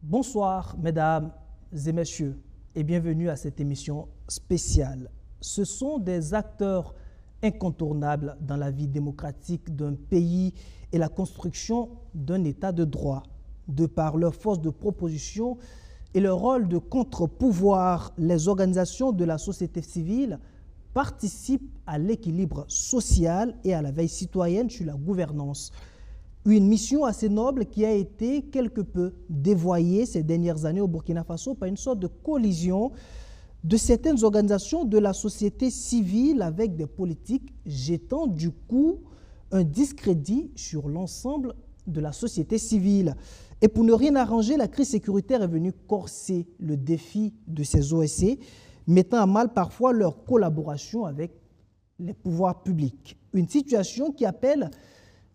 Bonsoir, mesdames et messieurs, et bienvenue à cette émission spéciale. Ce sont des acteurs incontournables dans la vie démocratique d'un pays et la construction d'un état de droit. De par leur force de proposition et leur rôle de contre-pouvoir, les organisations de la société civile participent à l'équilibre social et à la veille citoyenne sur la gouvernance. Une mission assez noble qui a été quelque peu dévoyée ces dernières années au Burkina Faso par une sorte de collision de certaines organisations de la société civile avec des politiques, jetant du coup un discrédit sur l'ensemble de la société civile. Et pour ne rien arranger, la crise sécuritaire est venue corser le défi de ces OSC, mettant à mal parfois leur collaboration avec les pouvoirs publics. Une situation qui appelle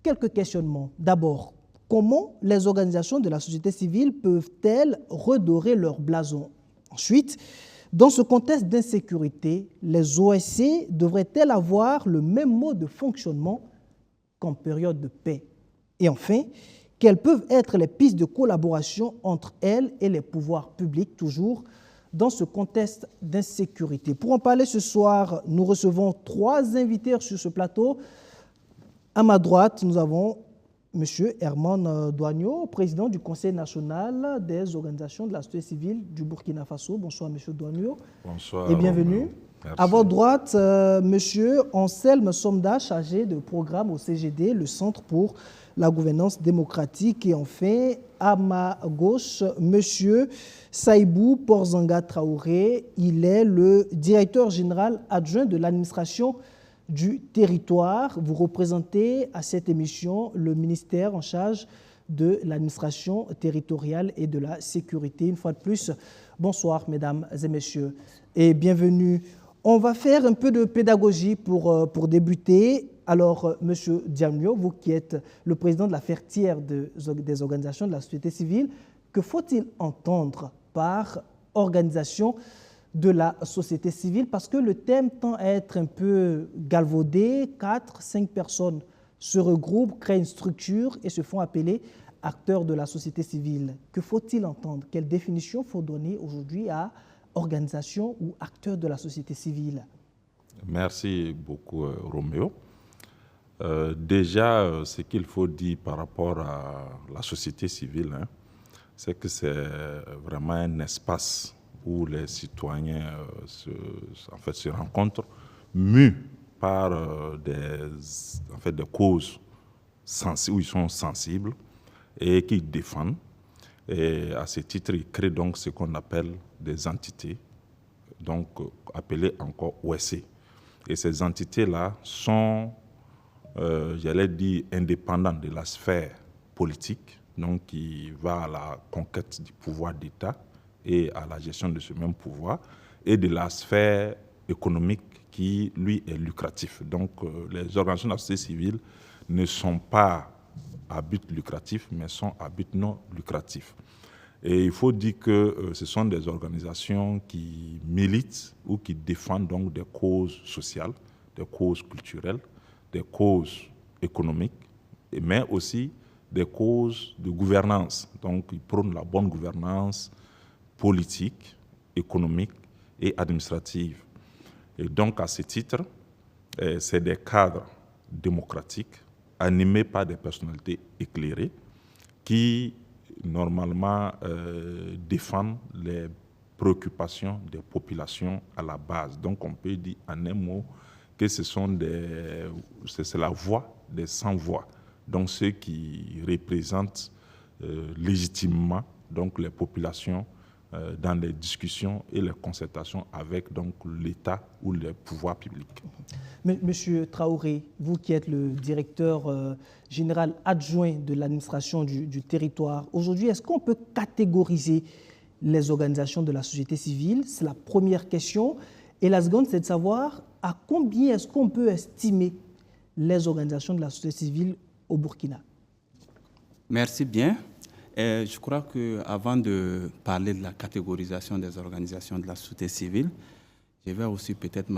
quelques questionnements. D'abord, comment les organisations de la société civile peuvent-elles redorer leur blason? Ensuite, dans ce contexte d'insécurité, les OSC devraient-elles avoir le même mode de fonctionnement qu'en période de paix? Et enfin, quelles peuvent être les pistes de collaboration entre elles et les pouvoirs publics, toujours dans ce contexte d'insécurité? Pour en parler ce soir, nous recevons trois invités sur ce plateau. À ma droite, nous avons M. Herman Douagno, président du Conseil national des organisations de la société civile du Burkina Faso. Bonsoir, M. Douagno. Bonsoir. Et bienvenue. Merci. À votre droite, M. Anselme Somda, chargé de programme au CGD, le Centre pour la gouvernance démocratique. Et enfin, à ma gauche, M. Saïbou Porzanga Traoré. Il est le directeur général adjoint de l'administration du territoire. Vous représentez à cette émission le ministère en charge de l'administration territoriale et de la sécurité. Une fois de plus, bonsoir mesdames et messieurs et bienvenue. On va faire un peu de pédagogie pour débuter. Alors, monsieur Diamnio, vous qui êtes le président de la Fertière des organisations de la société civile, que faut-il entendre par organisation de la société civile, parce que le thème tend à être un peu galvaudé. 4-5 personnes se regroupent, créent une structure et se font appeler acteurs de la société civile. Que faut-il entendre? Quelle définition faut donner aujourd'hui à organisation ou acteurs de la société civile? Merci beaucoup, Roméo. Déjà, ce qu'il faut dire par rapport à la société civile, c'est que c'est vraiment un espace où les citoyens se rencontrent, mus par des causes où ils sont sensibles et qu'ils défendent. Et à ce titre, ils créent donc ce qu'on appelle des entités, donc appelées encore OSC. Et ces entités-là sont, j'allais dire, indépendantes de la sphère politique, donc qui va à la conquête du pouvoir d'État et à la gestion de ce même pouvoir, et de la sphère économique qui, lui, est lucratif. Donc, les organisations de la société civile ne sont pas à but lucratif, mais sont à but non lucratif. Et il faut dire que ce sont des organisations qui militent ou qui défendent donc des causes sociales, des causes culturelles, des causes économiques, mais aussi des causes de gouvernance. Donc, ils prônent la bonne gouvernance politique, économique et administrative. Et donc, à ce titre, c'est des cadres démocratiques animés par des personnalités éclairées qui, normalement, défendent les préoccupations des populations à la base. Donc, on peut dire en un mot que c'est la voix des sans-voix. Donc, ceux qui représentent légitimement donc, les populations dans les discussions et les concertations avec donc, l'État ou les pouvoirs publics. Monsieur Traoré, vous qui êtes le directeur général adjoint de l'administration du territoire, aujourd'hui, est-ce qu'on peut catégoriser les organisations de la société civile? C'est la première question. Et la seconde, c'est de savoir à combien est-ce qu'on peut estimer les organisations de la société civile au Burkina? Merci bien. Je crois qu'avant de parler de la catégorisation des organisations de la société civile, Je vais aussi peut-être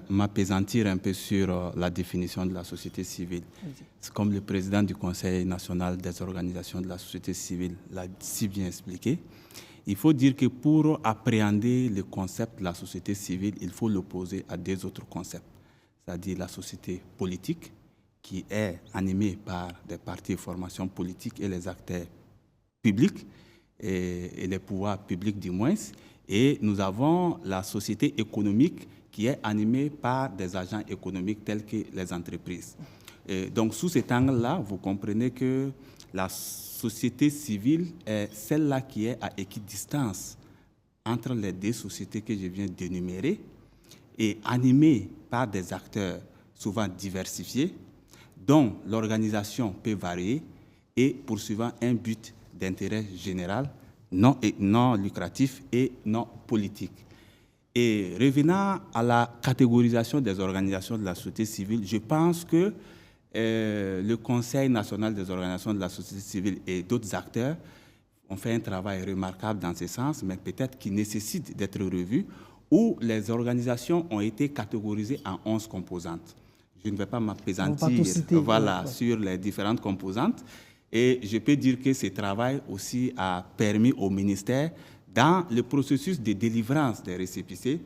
m'appesantir un peu sur la définition de la société civile. C'est comme le président du Conseil national des organisations de la société civile l'a si bien expliqué. Il faut dire que pour appréhender le concept de la société civile, il faut l'opposer à deux autres concepts, c'est-à-dire la société politique, qui est animée par des partis et formations politiques et les acteurs publics, et les pouvoirs publics du moins. Et nous avons la société économique qui est animée par des agents économiques tels que les entreprises. Et donc, sous cet angle-là, vous comprenez que la société civile est celle-là qui est à équidistance entre les deux sociétés que je viens d'énumérer et animée par des acteurs souvent diversifiés, dont l'organisation peut varier et poursuivant un but d'intérêt général, non lucratif et non politique. Et revenant à la catégorisation des organisations de la société civile, je pense que le Conseil national des organisations de la société civile et d'autres acteurs ont fait un travail remarquable dans ce sens, mais peut-être qui nécessite d'être revu, où les organisations ont été catégorisées en 11 composantes. Je ne vais pas m'appesantir sur les différentes composantes. Et je peux dire que ce travail aussi a permis au ministère, dans le processus de délivrance des récépissés,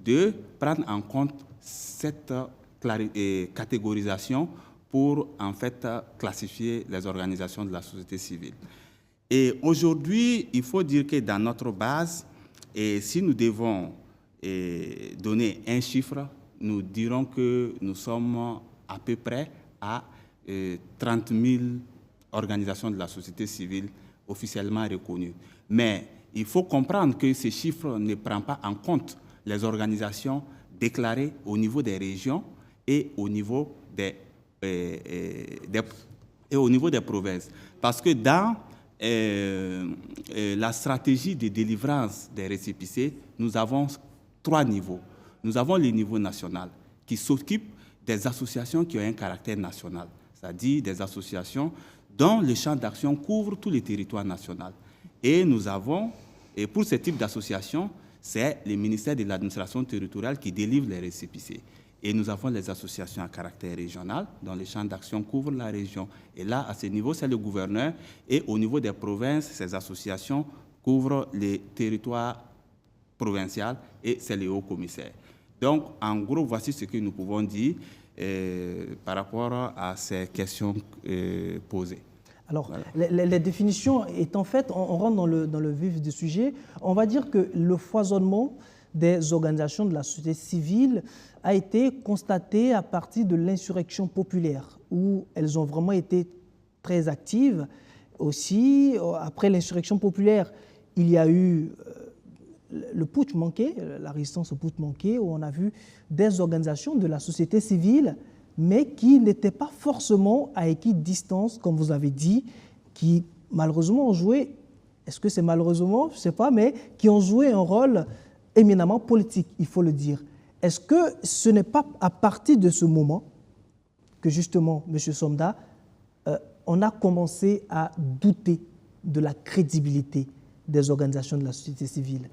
de prendre en compte cette catégorisation pour en fait classifier les organisations de la société civile. Et aujourd'hui, il faut dire que dans notre base, et si nous devons donner un chiffre, nous dirons que nous sommes à peu près à 30 000 organisations de la société civile officiellement reconnues. Mais il faut comprendre que ce chiffre ne prend pas en compte les organisations déclarées au niveau des régions et au niveau des provinces. Parce que dans la stratégie de délivrance des récépissés, nous avons 3 niveaux. Nous avons le niveau national qui s'occupe des associations qui ont un caractère national, c'est-à-dire des associations dont le champ d'action couvre tous les territoires nationaux. Et nous avons, et pour ce type d'association, c'est le ministère de l'administration territoriale qui délivre les récépissés. Et nous avons les associations à caractère régional, dont le champ d'action couvre la région. Et là, à ce niveau, c'est le gouverneur. Et au niveau des provinces, ces associations couvrent les territoires provinciaux et c'est le haut-commissaire. Donc, en gros, voici ce que nous pouvons dire par rapport à ces questions posées. Alors, voilà. Les définitions étant faites, on rentre dans le vif du sujet. On va dire que le foisonnement des organisations de la société civile a été constaté à partir de l'insurrection populaire, où elles ont vraiment été très actives. Aussi, après l'insurrection populaire, il y a eu le putsch manqué, la résistance au putsch manqué, où on a vu des organisations de la société civile, mais qui n'étaient pas forcément à équidistance, comme vous avez dit, qui malheureusement ont joué, est-ce que c'est malheureusement, je ne sais pas, mais qui ont joué un rôle éminemment politique, il faut le dire. Est-ce que ce n'est pas à partir de ce moment que justement, M. Somda, on a commencé à douter de la crédibilité des organisations de la société civile?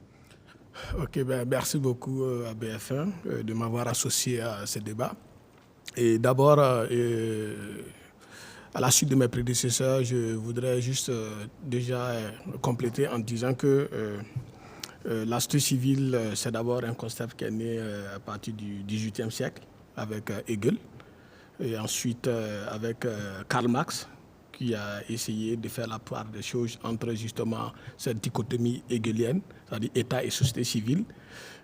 Ok, merci beaucoup à BF1 de m'avoir associé à ce débat. Et d'abord, à la suite de mes prédécesseurs, je voudrais juste déjà compléter en disant que la société civile, c'est d'abord un concept qui est né à partir du XVIIIe siècle avec Hegel, et ensuite avec Karl Marx, qui a essayé de faire la part des choses entre justement cette dichotomie hegelienne, c'est-à-dire État et société civile.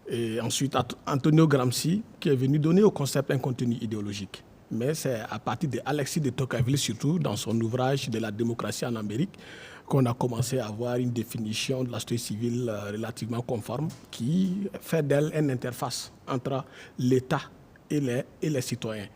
Et ensuite, Antonio Gramsci, qui est venu donner au concept un contenu idéologique. Mais c'est à partir d'Alexis de Tocqueville, surtout dans son ouvrage de la démocratie en Amérique, qu'on a commencé à avoir une définition de la société civile relativement conforme, qui fait d'elle une interface entre l'État et les citoyens.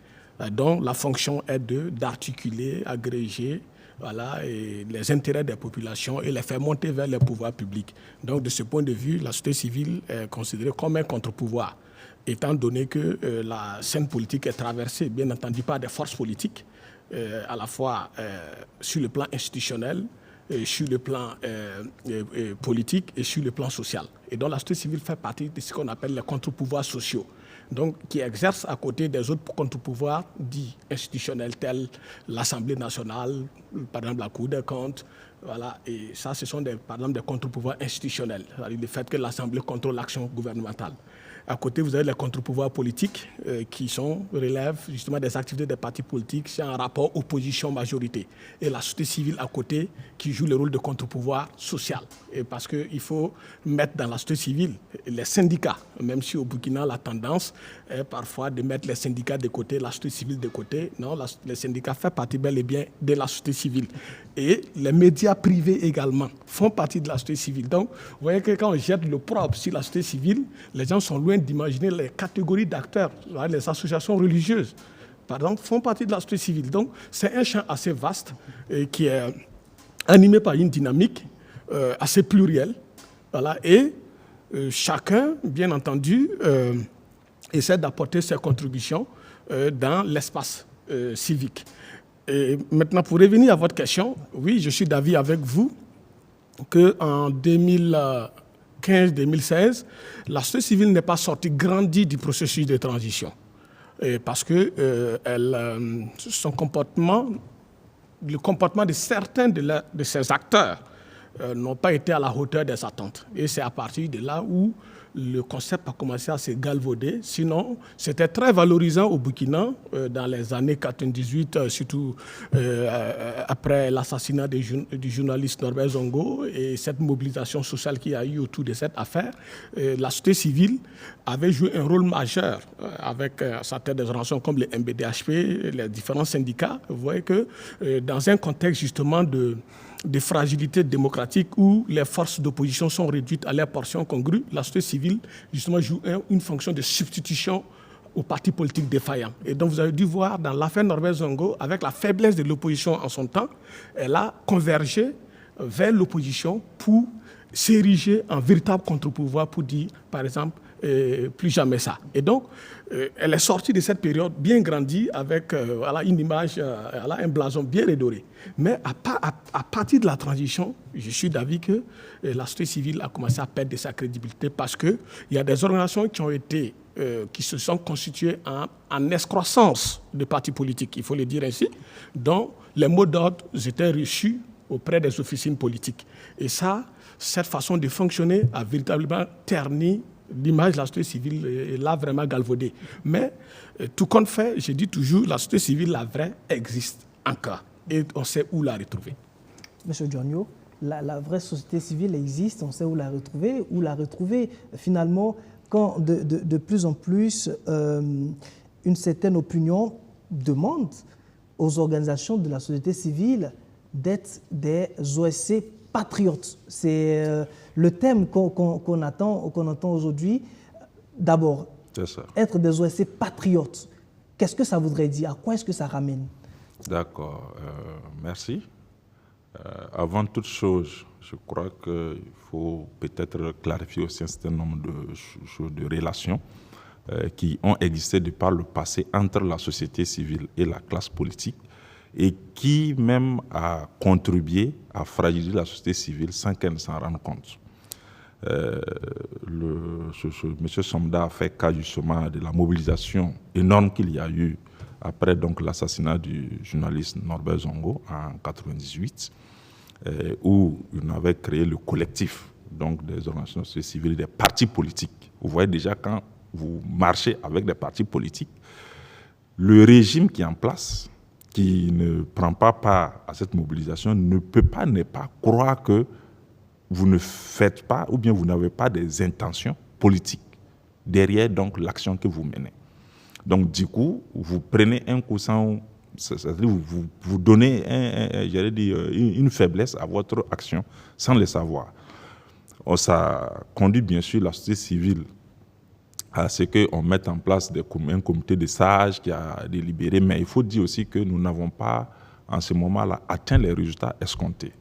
Donc la fonction est d'articuler, agréger les intérêts des populations et les faire monter vers les pouvoirs publics. Donc de ce point de vue, la société civile est considérée comme un contre-pouvoir, étant donné que la scène politique est traversée, bien entendu, par des forces politiques, à la fois sur le plan institutionnel, sur le plan politique et sur le plan social. Et donc la société civile fait partie de ce qu'on appelle les contre-pouvoirs sociaux, donc qui exercent à côté des autres contre-pouvoirs dits institutionnels tels l'Assemblée nationale, par exemple la Cour des comptes. Voilà, et ça, ce sont par exemple des contre-pouvoirs institutionnels, c'est-à-dire le fait que l'Assemblée contrôle l'action gouvernementale. À côté, vous avez les contre-pouvoirs politiques qui relèvent justement des activités des partis politiques, c'est un rapport opposition-majorité. Et la société civile à côté qui joue le rôle de contre-pouvoir social. Et parce qu'il faut mettre dans la société civile les syndicats, même si au Burkina la tendance est parfois de mettre les syndicats de côté, la société civile de côté. Non, les syndicats font partie bel et bien de la société civile. Et les médias privés également font partie de la société civile. Donc, vous voyez que quand on jette le propre sur la société civile, les gens sont loin d'imaginer les catégories d'acteurs. Les associations religieuses, par exemple, font partie de la société civile. Donc, c'est un champ assez vaste qui est animé par une dynamique assez plurielle. Voilà, et chacun, bien entendu, essaie d'apporter ses contributions dans l'espace civique. Et maintenant, pour revenir à votre question, oui, je suis d'avis avec vous qu'en 2015-2016, la société civile n'est pas sortie grandie du processus de transition. Parce que le comportement de certains de ces acteurs n'ont pas été à la hauteur des attentes. Et c'est à partir de là où le concept a commencé à se galvauder. Sinon, c'était très valorisant au Burkina dans les années 98, surtout après l'assassinat du journaliste Norbert Zongo et cette mobilisation sociale qu'il y a eu autour de cette affaire. La société civile avait joué un rôle majeur avec certaines organisations comme le MBDHP, les différents syndicats. Vous voyez que dans un contexte justement de fragilité démocratique où les forces d'opposition sont réduites à leur portion congrue, la société civile justement joue une fonction de substitution aux partis politiques défaillants. Et donc vous avez dû voir dans l'affaire Norbert Zongo, avec la faiblesse de l'opposition en son temps, elle a convergé vers l'opposition pour s'ériger en véritable contre-pouvoir pour dire, par exemple, plus jamais ça. Et donc, elle est sortie de cette période bien grandie avec une image, un blason bien redoré. Mais à partir de la transition, je suis d'avis que la société civile a commencé à perdre de sa crédibilité parce qu'il y a des organisations qui se sont constituées en excroissance de partis politiques, il faut le dire ainsi, dont les mots d'ordre étaient reçus auprès des officines politiques. Et ça, cette façon de fonctionner a véritablement terni l'image de la société civile est là vraiment galvaudée. Mais tout compte fait, je dis toujours, la société civile, la vraie, existe encore. Et on sait où la retrouver. Monsieur Dionio, la vraie société civile existe, on sait où la retrouver. Finalement, quand de plus en plus, une certaine opinion demande aux organisations de la société civile d'être des OSC patriotes. C'est le thème qu'on entend aujourd'hui. D'abord, être des OSC patriotes. Qu'est-ce que ça voudrait dire? À quoi est-ce que ça ramène? D'accord, merci. Avant toute chose, je crois qu'il faut peut-être clarifier aussi un certain nombre de relations qui ont existé de par le passé entre la société civile et la classe politique, et qui même a contribué à fragiliser la société civile sans qu'elle ne s'en rende compte. M. Somda a fait cas justement de la mobilisation énorme qu'il y a eu après l'assassinat du journaliste Norbert Zongo en 1998, où il avait créé le collectif des organisations civiles, des partis politiques. Vous voyez déjà, quand vous marchez avec des partis politiques, le régime qui est en place, qui ne prend pas part à cette mobilisation, ne peut pas ne pas croire que vous ne faites pas, ou bien vous n'avez pas des intentions politiques derrière l'action que vous menez. Donc du coup, vous prenez un coup sans, c'est-à-dire vous donnez une faiblesse à votre action sans le savoir. Ça conduit bien sûr la société civile à ce qu'on mette en place un comité de sages qui a délibéré, mais il faut dire aussi que nous n'avons pas, en ce moment-là, atteint les résultats escomptés.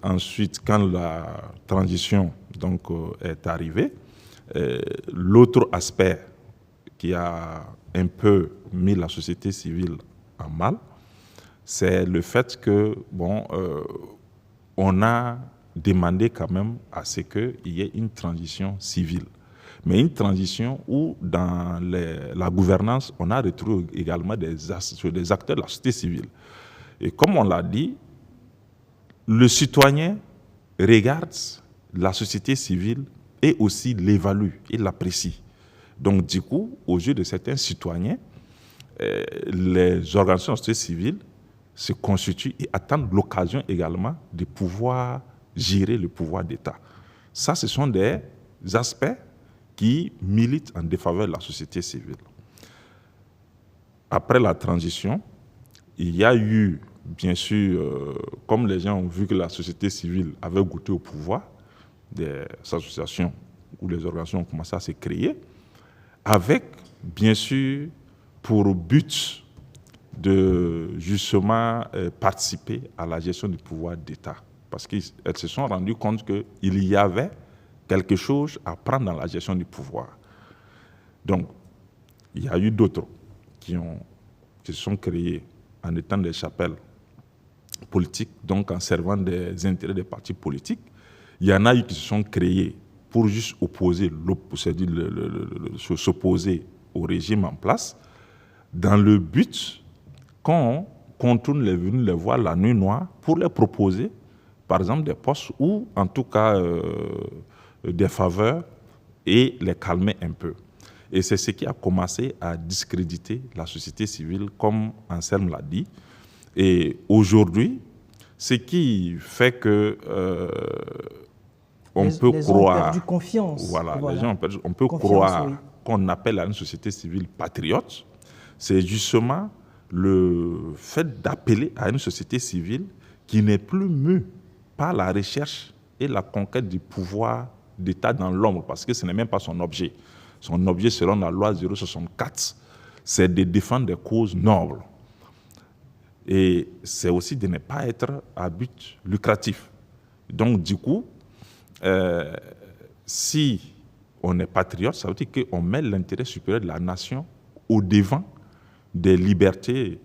Ensuite, quand la transition est arrivée, l'autre aspect qui a un peu mis la société civile en mal, c'est le fait que, on a demandé quand même à ce qu'il y ait une transition civile. Mais une transition où, dans la gouvernance, on a retrouvé également des acteurs de la société civile. Et comme on l'a dit, le citoyen regarde la société civile et aussi l'évalue et l'apprécie. Donc, du coup, aux yeux de certains citoyens, les organisations de la société civile se constituent et attendent l'occasion également de pouvoir gérer le pouvoir d'État. Ça, ce sont des aspects qui militent en défaveur de la société civile. Après la transition, il y a eu, bien sûr, comme les gens ont vu que la société civile avait goûté au pouvoir, des associations ou les organisations ont commencé à se créer, avec, bien sûr, pour but de justement participer à la gestion du pouvoir d'État. Parce qu'elles se sont rendues compte qu'il y avait quelque chose à prendre dans la gestion du pouvoir. Donc, il y a eu d'autres qui se sont créés en étant des chapelles politiques, donc en servant des intérêts des partis politiques. Il y en a eu qui se sont créés pour juste s'opposer au régime en place, dans le but qu'on contourne les voir la nuit noire pour les proposer, par exemple, des postes ou en tout cas des faveurs et les calmer un peu. Et c'est ce qui a commencé à discréditer la société civile, comme Anselme l'a dit. Et aujourd'hui, ce qui fait que on peut croire, ont perdu confiance. Voilà. Les gens ont perdu, on peut croire qu'on appelle à une société civile patriote. C'est justement le fait d'appeler à une société civile qui n'est plus mue par la recherche et la conquête du pouvoir d'État dans l'ombre, parce que ce n'est même pas son objet. Son objet, selon la loi 064, c'est de défendre des causes nobles. Et c'est aussi de ne pas être à but lucratif. Donc, du coup, si on est patriote, ça veut dire qu'on met l'intérêt supérieur de la nation au devant des libertés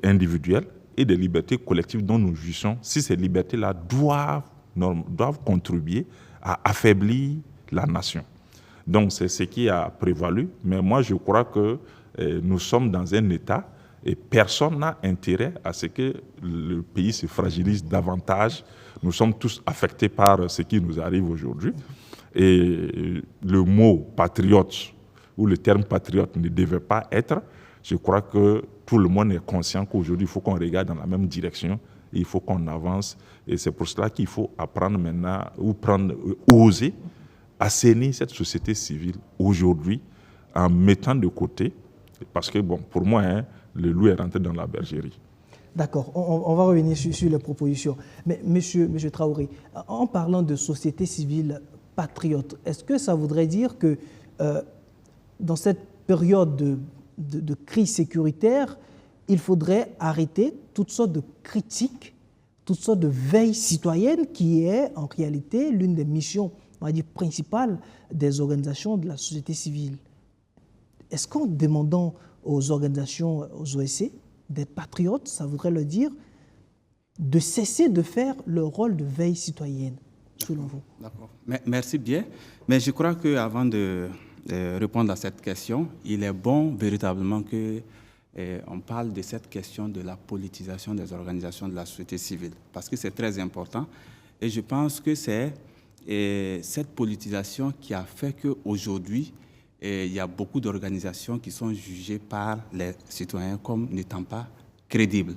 individuelles et des libertés collectives dont nous jouissons, si ces libertés-là doivent contribuer à affaiblir la nation. Donc c'est ce qui a prévalu, mais moi je crois que nous sommes dans un État et personne n'a intérêt à ce que le pays se fragilise davantage. Nous sommes tous affectés par ce qui nous arrive aujourd'hui. Et le mot patriote ou le terme patriote ne devait pas être. Je crois que tout le monde est conscient qu'aujourd'hui, il faut qu'on regarde dans la même direction et il faut qu'on avance. Et c'est pour cela qu'il faut apprendre maintenant, ou oser assainir cette société civile aujourd'hui en mettant de côté, parce que bon, pour moi, le loup est rentré dans la bergerie. D'accord, on va revenir sur les propositions. Mais monsieur Traoré, en parlant de société civile patriote, est-ce que ça voudrait dire que dans cette période de crise sécuritaire, il faudrait arrêter toutes sortes de critiques, toutes sortes de veille citoyenne qui est en réalité l'une des missions, on va dire, principales des organisations de la société civile? Est-ce qu'en demandant aux organisations, aux OSC, d'être patriotes, ça voudrait leur dire de cesser de faire leur rôle de veille citoyenne, selon vous? D'accord. Merci bien. Mais je crois qu'avant de répondre à cette question, il est bon véritablement qu'on parle de cette question de la politisation des organisations de la société civile, parce que c'est très important. Et je pense que c'est cette politisation qui a fait qu'aujourd'hui, il y a beaucoup d'organisations qui sont jugées par les citoyens comme n'étant pas crédibles.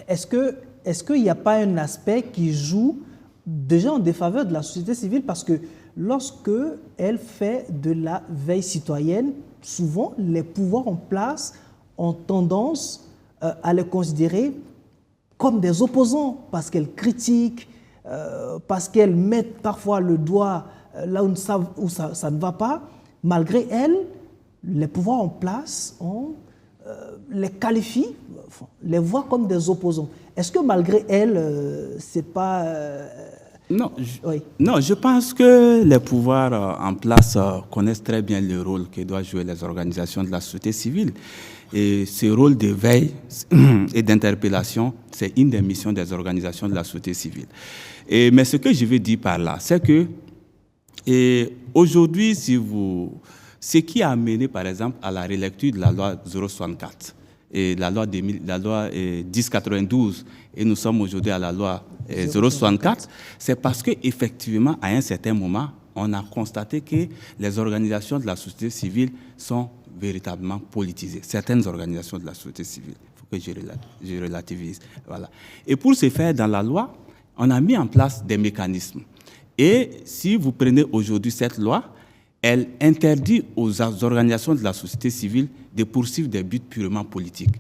Est-ce qu'il n'y a pas un aspect qui joue déjà en défaveur de la société civile? Parce que lorsque elle fait de la veille citoyenne, souvent les pouvoirs en place ont tendance à les considérer comme des opposants, parce qu'elles critiquent, parce qu'elles mettent parfois le doigt là où ça ne va pas. Malgré elles, les pouvoirs en place les qualifient, les voient comme des opposants. Est-ce que malgré elles, c'est pas Non, Oui. non, je pense que les pouvoirs en place connaissent très bien le rôle que doivent jouer les organisations de la société civile. Et ce rôle de veille et d'interpellation, c'est une des missions des organisations de la société civile. Mais ce que je veux dire par là, c'est que aujourd'hui, ce qui a amené, par exemple, à la relecture de la loi 064 et la loi 1092, et nous sommes aujourd'hui à la loi 064, c'est parce qu'effectivement, à un certain moment, on a constaté que les organisations de la société civile sont véritablement politisées. Certaines organisations de la société civile, il faut que je relativise. Voilà. Et pour ce faire, dans la loi, on a mis en place des mécanismes. Et si vous prenez aujourd'hui cette loi, elle interdit aux organisations de la société civile de poursuivre des buts purement politiques.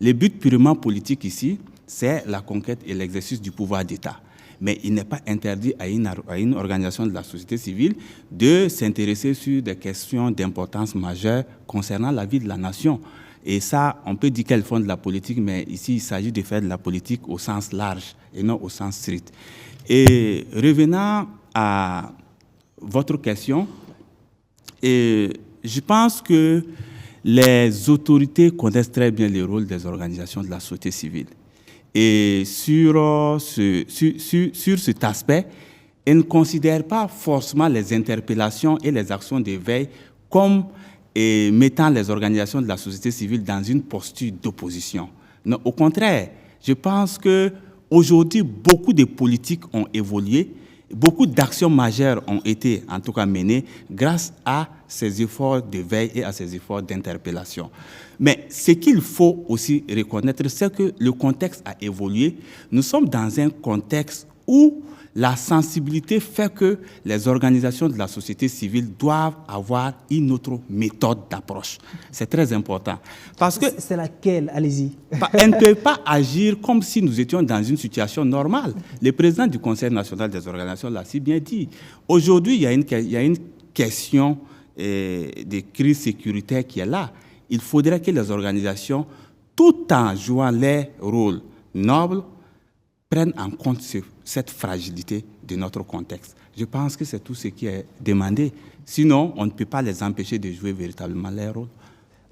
Les buts purement politiques ici, c'est la conquête et l'exercice du pouvoir d'État. Mais il n'est pas interdit à une organisation de la société civile de s'intéresser sur des questions d'importance majeure concernant la vie de la nation. Et ça, on peut dire qu'elles font de la politique, mais ici, il s'agit de faire de la politique au sens large et non au sens strict. Et revenant à votre question, je pense que les autorités connaissent très bien le rôle des organisations de la société civile. Et sur cet aspect, elles ne considèrent pas forcément les interpellations et les actions de veille comme mettant les organisations de la société civile dans une posture d'opposition. Non, au contraire, je pense qu'aujourd'hui, beaucoup de politiques ont évolué, beaucoup d'actions majeures ont été en tout cas menées grâce à ces efforts de veille et à ces efforts d'interpellation. Mais ce qu'il faut aussi reconnaître, c'est que le contexte a évolué. Nous sommes dans un contexte où la sensibilité fait que les organisations de la société civile doivent avoir une autre méthode d'approche. C'est très important. Parce que c'est laquelle? Allez-y. Elle ne peut pas agir comme si nous étions dans une situation normale. Le président du Conseil national des organisations l'a si bien dit. Aujourd'hui, il y a une question de crise sécuritaire qui est là. Il faudrait que les organisations, tout en jouant leur rôle noble, prennent en compte cette fragilité de notre contexte. Je pense que c'est tout ce qui est demandé. Sinon, on ne peut pas les empêcher de jouer véritablement leur rôle.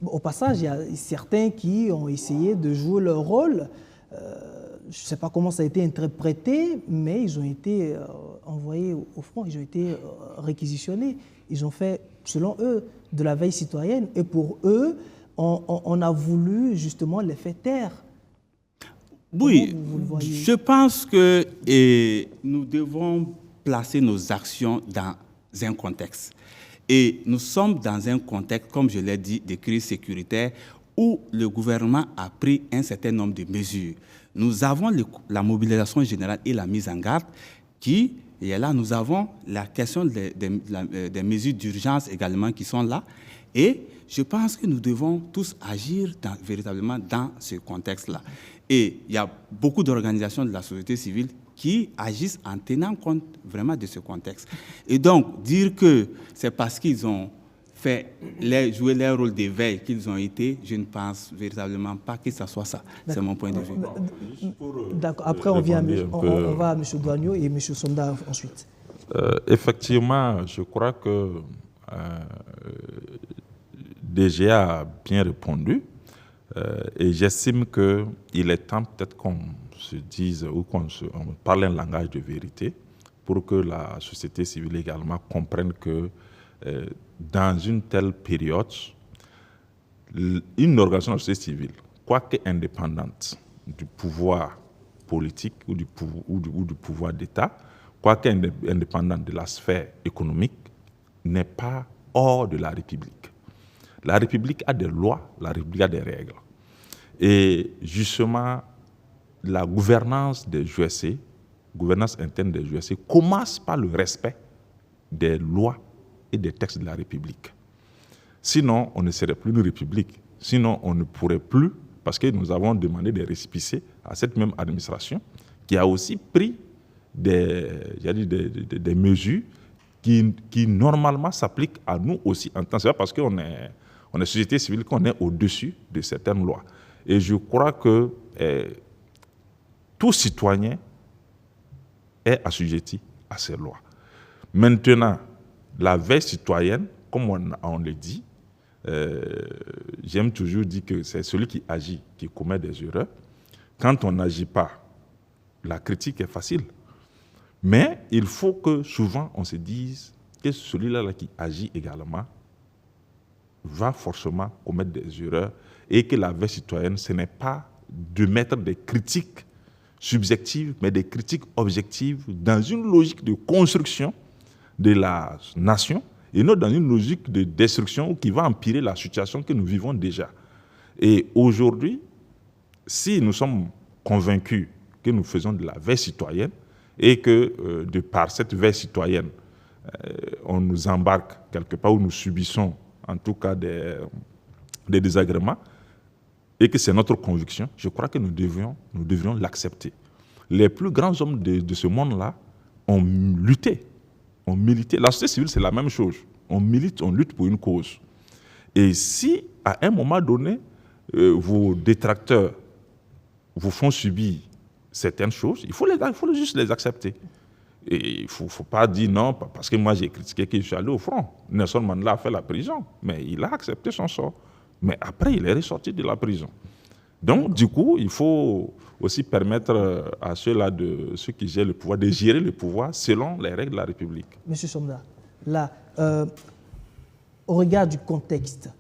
Au passage, il y a certains qui ont essayé de jouer leur rôle. Je ne sais pas comment ça a été interprété, mais ils ont été envoyés au front, ils ont été réquisitionnés. Ils ont fait, selon eux, de la veille citoyenne. Et pour eux, on a voulu justement les faire taire. Oui, je pense que nous devons placer nos actions dans un contexte. Et nous sommes dans un contexte, comme je l'ai dit, de crise sécuritaire où le gouvernement a pris un certain nombre de mesures. Nous avons la mobilisation générale et la mise en garde qui est là. Nous avons la question des mesures d'urgence également qui sont là. Et je pense que nous devons tous agir véritablement dans ce contexte-là. Et il y a beaucoup d'organisations de la société civile qui agissent en tenant compte vraiment de ce contexte. Et donc, dire que c'est parce qu'ils ont joué leur rôle de veille qu'ils ont été, je ne pense véritablement pas que ce soit ça. C'est mon point de vue. D'accord. Après, on va à M. Douagneau et M. Sonda ensuite. Effectivement, je crois que DGA a bien répondu. Et j'estime qu'il est temps peut-être qu'on se dise ou qu'on parle un langage de vérité pour que la société civile également comprenne que dans une telle période, une organisation de la société civile, quoique indépendante du pouvoir politique ou du pouvoir d'État, quoique indépendante de la sphère économique, n'est pas hors de la République. La République a des lois, la République a des règles. Et justement, la gouvernance des GSC, gouvernance interne des GSC, commence par le respect des lois et des textes de la République. Sinon, on ne serait plus une République. Sinon, on ne pourrait plus, parce que nous avons demandé des récépissés à cette même administration, qui a aussi pris des mesures qui normalement s'appliquent à nous aussi en tant que... C'est pas parce qu'on est société civile qu'on est au-dessus de certaines lois. Et je crois que tout citoyen est assujetti à ces lois. Maintenant, la veille citoyenne, comme on le dit, j'aime toujours dire que c'est celui qui agit qui commet des erreurs. Quand on n'agit pas, la critique est facile. Mais il faut que souvent on se dise que celui-là qui agit également va forcément commettre des erreurs et que la veille citoyenne, ce n'est pas de mettre des critiques subjectives, mais des critiques objectives dans une logique de construction de la nation et non dans une logique de destruction qui va empirer la situation que nous vivons déjà. Et aujourd'hui, si nous sommes convaincus que nous faisons de la veille citoyenne et que de par cette veille citoyenne, on nous embarque quelque part où nous subissons en tout cas des désagréments et que c'est notre conviction, je crois que nous devrions l'accepter. Les plus grands hommes de ce monde-là ont lutté, ont milité. La société civile, c'est la même chose. On milite, on lutte pour une cause. Et si, à un moment donné, vos détracteurs vous font subir certaines choses, il faut juste les accepter. Et il ne faut pas dire non, parce que moi j'ai critiqué que je suis allé au front. Nelson Mandela a fait la prison, mais il a accepté son sort. Mais après, il est ressorti de la prison. Donc, du coup, il faut aussi permettre à ceux qui gèrent le pouvoir, de gérer le pouvoir selon les règles de la République. Monsieur Somda, là, au regard du contexte,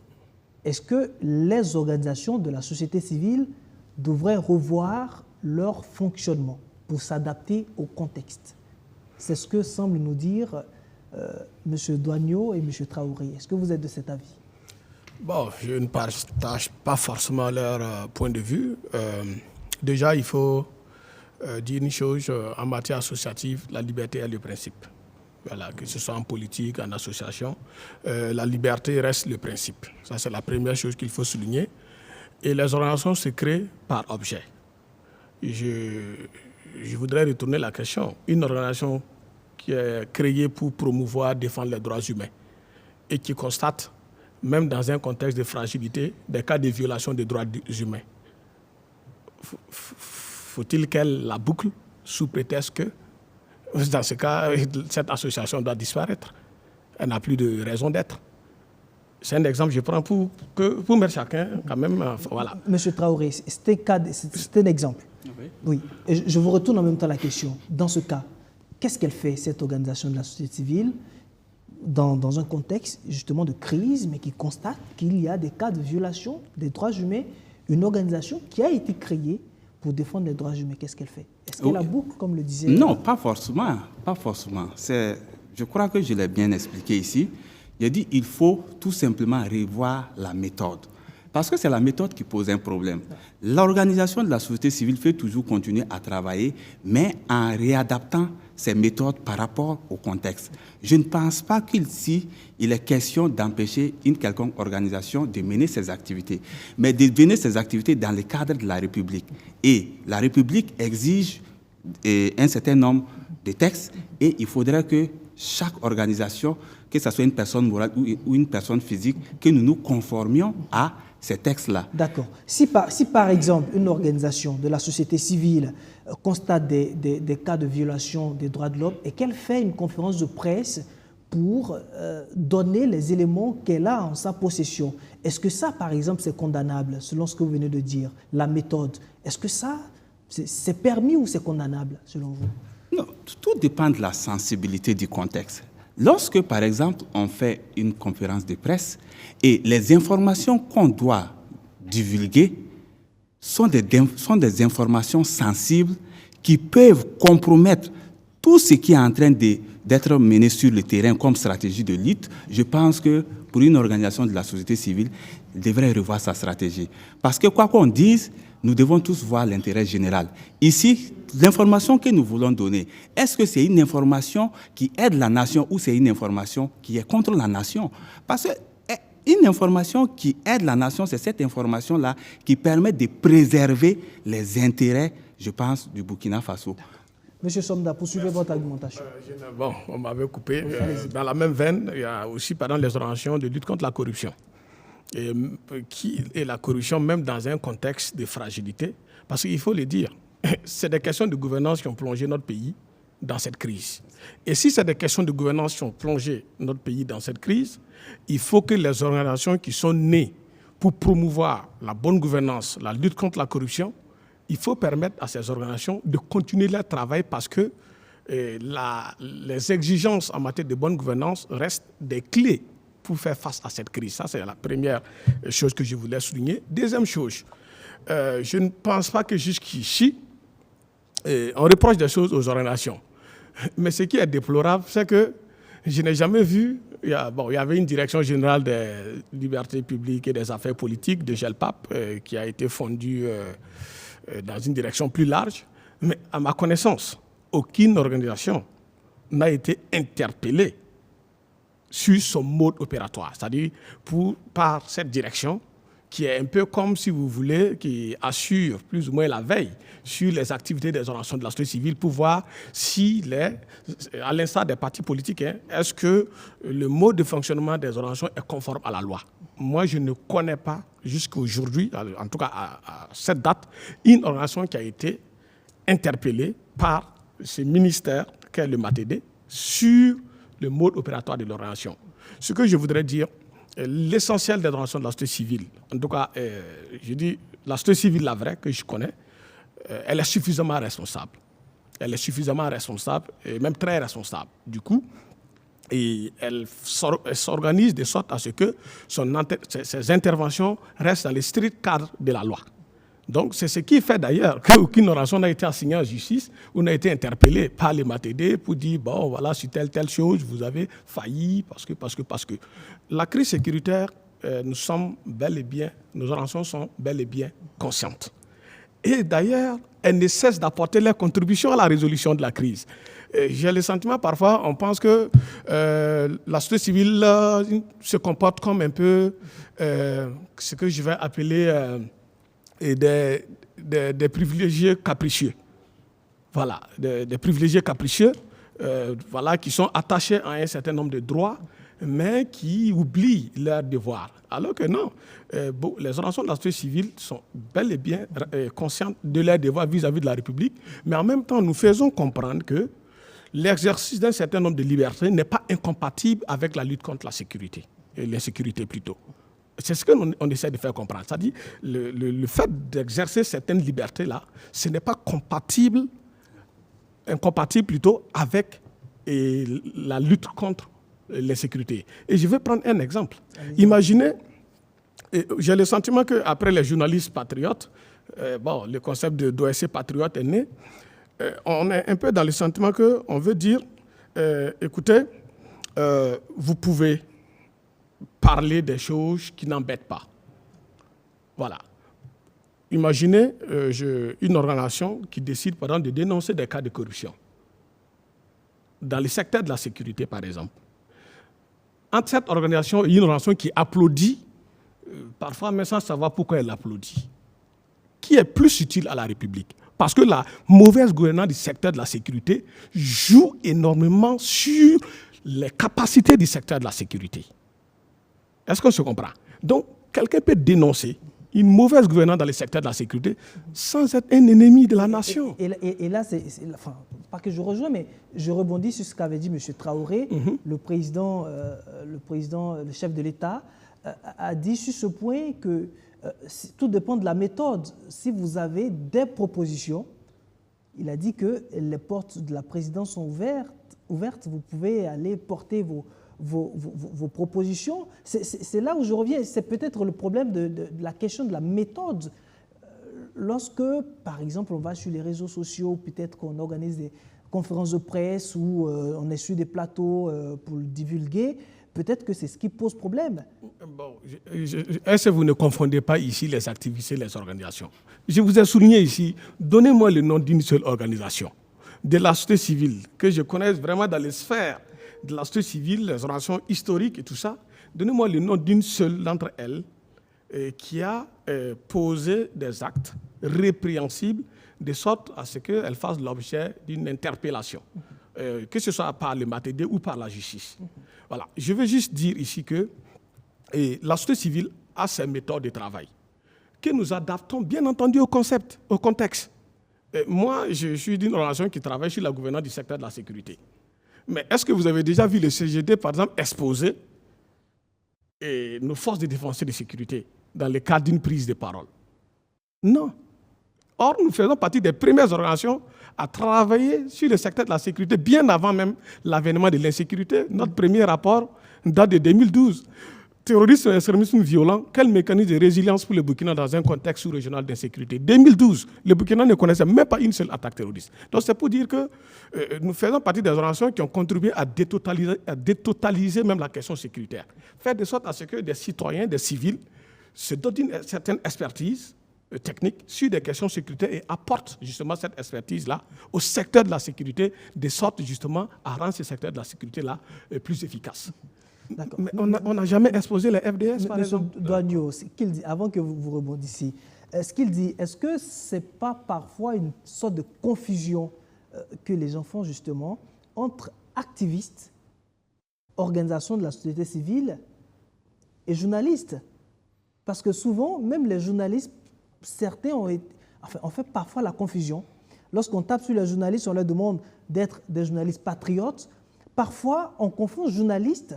est-ce que les organisations de la société civile devraient revoir leur fonctionnement pour s'adapter au contexte? C'est ce que semblent nous dire M. Doigneau et M. Traoré. Est-ce que vous êtes de cet avis? Bon, je ne partage pas forcément leur point de vue. Déjà, il faut dire une chose, en matière associative, la liberté est le principe. Voilà, que ce soit en politique, en association, la liberté reste le principe. Ça, c'est la première chose qu'il faut souligner. Et les organisations se créent par objet. Je voudrais retourner la question. Une organisation qui est créée pour promouvoir, défendre les droits humains et qui constate, même dans un contexte de fragilité, des cas de violation des droits humains. Faut-il qu'elle la boucle sous prétexte que, dans ce cas, cette association doit disparaître? Elle n'a plus de raison d'être. C'est un exemple que je prends pour mettre chacun quand même. Voilà. Monsieur Traoré, c'est un exemple. Oui. Et je vous retourne en même temps la question. Dans ce cas, qu'est-ce qu'elle fait, cette organisation de la société civile, dans un contexte justement de crise, mais qui constate qu'il y a des cas de violation des droits humains, une organisation qui a été créée pour défendre les droits humains, qu'est-ce qu'elle fait? Est-ce qu'elle la boucle, comme le disait... Non, pas forcément. Pas forcément. Je crois que je l'ai bien expliqué ici. J'ai dit qu'il faut tout simplement revoir la méthode. Parce que c'est la méthode qui pose un problème. L'organisation de la société civile fait toujours continuer à travailler, mais en réadaptant ses méthodes par rapport au contexte. Je ne pense pas qu'ici, il est question d'empêcher une quelconque organisation de mener ses activités, mais de mener ses activités dans le cadre de la République. Et la République exige un certain nombre de textes et il faudrait que chaque organisation, que ce soit une personne morale ou une personne physique, que nous nous conformions à ces textes-là. D'accord. Si par exemple une organisation de la société civile constate des cas de violation des droits de l'homme et qu'elle fait une conférence de presse pour donner les éléments qu'elle a en sa possession, est-ce que ça, par exemple, c'est condamnable, selon ce que vous venez de dire, la méthode? Est-ce que ça, c'est permis ou c'est condamnable, selon vous? Non, tout dépend de la sensibilité du contexte. Lorsque, par exemple, on fait une conférence de presse et les informations qu'on doit divulguer sont des informations sensibles qui peuvent compromettre tout ce qui est en train d'être mené sur le terrain comme stratégie de lutte, je pense que pour une organisation de la société civile, elle devrait revoir sa stratégie. Parce que quoi qu'on dise, nous devons tous voir l'intérêt général. Ici, l'information que nous voulons donner, est-ce que c'est une information qui aide la nation ou c'est une information qui est contre la nation? Parce qu'une information qui aide la nation, c'est cette information-là qui permet de préserver les intérêts, je pense, du Burkina Faso. Monsieur Somda, poursuivez votre argumentation. Bon, on m'avait coupé. Dans la même veine, il y a aussi, par exemple, les organisations de lutte contre la corruption. Et la corruption, même dans un contexte de fragilité, parce qu'il faut le dire, c'est des questions de gouvernance qui ont plongé notre pays dans cette crise. Et si c'est des questions de gouvernance qui ont plongé notre pays dans cette crise, il faut que les organisations qui sont nées pour promouvoir la bonne gouvernance, la lutte contre la corruption, il faut permettre à ces organisations de continuer leur travail parce que les exigences en matière de bonne gouvernance restent des clés pour faire face à cette crise. Ça, c'est la première chose que je voulais souligner. Deuxième chose, je ne pense pas que jusqu'ici, on reproche des choses aux organisations. Mais ce qui est déplorable, c'est que je n'ai jamais vu, il y avait une direction générale des libertés publiques et des affaires politiques de GELPAP qui a été fondue dans une direction plus large, mais à ma connaissance, aucune organisation n'a été interpellée sur son mode opératoire, c'est-à-dire par cette direction qui est un peu comme, si vous voulez, qui assure plus ou moins la veille sur les activités des organisations de la société civile pour voir si, à l'instar des partis politiques, est-ce que le mode de fonctionnement des organisations est conforme à la loi. Moi, je ne connais pas jusqu'à aujourd'hui, en tout cas à cette date, une organisation qui a été interpellée par ce ministère qu'est le MATD sur le mode opératoire de l'organisation. Ce que je voudrais dire, l'essentiel des organisations de la société civile, en tout cas, je dis la société civile, la vraie, que je connais, elle est suffisamment responsable. Elle est suffisamment responsable, et même très responsable. Du coup, et elle s'organise de sorte à ce que ses interventions restent dans le strict cadre de la loi. Donc, c'est ce qui fait d'ailleurs qu'aucune organisation n'a été assignée en justice ou n'a été interpellée par les MATD pour dire, bon, voilà, sur telle chose, vous avez failli, parce que. La crise sécuritaire, nos organisations sont bel et bien conscientes. Et d'ailleurs, elles ne cessent d'apporter leur contribution à la résolution de la crise. J'ai le sentiment, parfois, on pense que la société civile se comporte comme un peu ce que je vais appeler des privilégiés capricieux. Voilà, des privilégiés capricieux qui sont attachés à un certain nombre de droits, mais qui oublient leurs devoirs. Alors que non, les organisations de la société civile sont bel et bien conscientes de leurs devoirs vis-à-vis de la République, mais en même temps, nous faisons comprendre que l'exercice d'un certain nombre de libertés n'est pas incompatible avec la lutte contre la sécurité, et l'insécurité plutôt. C'est ce qu'on essaie de faire comprendre. C'est-à-dire, le fait d'exercer certaines libertés-là, ce n'est pas incompatible plutôt avec la lutte contre l'insécurité. Et je vais prendre un exemple. Imaginez, j'ai le sentiment qu'après les journalistes patriotes, le concept d'OSC patriote est né, on est un peu dans le sentiment qu'on veut dire, écoutez, vous pouvez parler des choses qui n'embêtent pas. Voilà. Imaginez une organisation qui décide, par exemple, de dénoncer des cas de corruption. Dans le secteur de la sécurité, par exemple. Entre cette organisation et une organisation qui applaudit, parfois, mais sans savoir pourquoi elle applaudit, qui est plus utile à la République? Parce que la mauvaise gouvernance du secteur de la sécurité joue énormément sur les capacités du secteur de la sécurité. Est-ce qu'on se comprend? Donc, quelqu'un peut dénoncer une mauvaise gouvernance dans le secteur de la sécurité sans être un ennemi de la nation. Et là, pas que je rejoins, mais je rebondis sur ce qu'avait dit M. Traoré, le chef de l'État, a dit sur ce point que tout dépend de la méthode. Si vous avez des propositions, il a dit que les portes de la présidence sont ouvertes, vous pouvez aller porter vos propositions. C'est là où je reviens. C'est peut-être le problème de la question de la méthode. Lorsque, par exemple, on va sur les réseaux sociaux, peut-être qu'on organise des conférences de presse ou on est sur des plateaux pour le divulguer, peut-être que c'est ce qui pose problème. Bon, est-ce que vous ne confondez pas ici les activités et les organisations? Je vous ai souligné ici, donnez-moi le nom d'une seule organisation de la société civile que je connaisse vraiment dans les sphères de la société civile, les organisations historiques et tout ça. Donnez-moi le nom d'une seule d'entre elles qui a posé des actes répréhensibles de sorte à ce qu'elles fassent l'objet d'une interpellation, que ce soit par le MATD ou par la justice. Voilà. Je veux juste dire ici que la société civile a ses méthodes de travail, que nous adaptons bien entendu au concept, au contexte. Moi, je suis d'une organisation qui travaille sur la gouvernance du secteur de la sécurité. Mais est-ce que vous avez déjà vu le CGD, par exemple, exposer nos forces de défense et de sécurité dans le cadre d'une prise de parole? Non. Or, nous faisons partie des premières organisations à travailler sur le secteur de la sécurité, bien avant même l'avènement de l'insécurité. Notre premier rapport date de 2012. Terrorisme et extrémisme violent, quel mécanisme de résilience pour le Burkina dans un contexte sous-régional d'insécurité? 2012, le Burkina ne connaissait même pas une seule attaque terroriste. Donc c'est pour dire que nous faisons partie des organisations qui ont contribué à détotaliser même la question sécuritaire. Faire de sorte à ce que des citoyens, des civils, se donnent une certaine expertise technique sur des questions sécuritaires et apportent justement cette expertise-là au secteur de la sécurité, de sorte justement à rendre ce secteur de la sécurité-là plus efficace. Mais on n'a jamais exposé les FDS, par exemple. Douanier, qu'il dit, avant que vous rebondissiez, est-ce que ce n'est pas parfois une sorte de confusion que les gens font justement entre activistes, organisations de la société civile et journalistes? Parce que souvent, même les journalistes, certains ont fait parfois la confusion. Lorsqu'on tape sur les journalistes, on leur demande d'être des journalistes patriotes. Parfois, on confond journalistes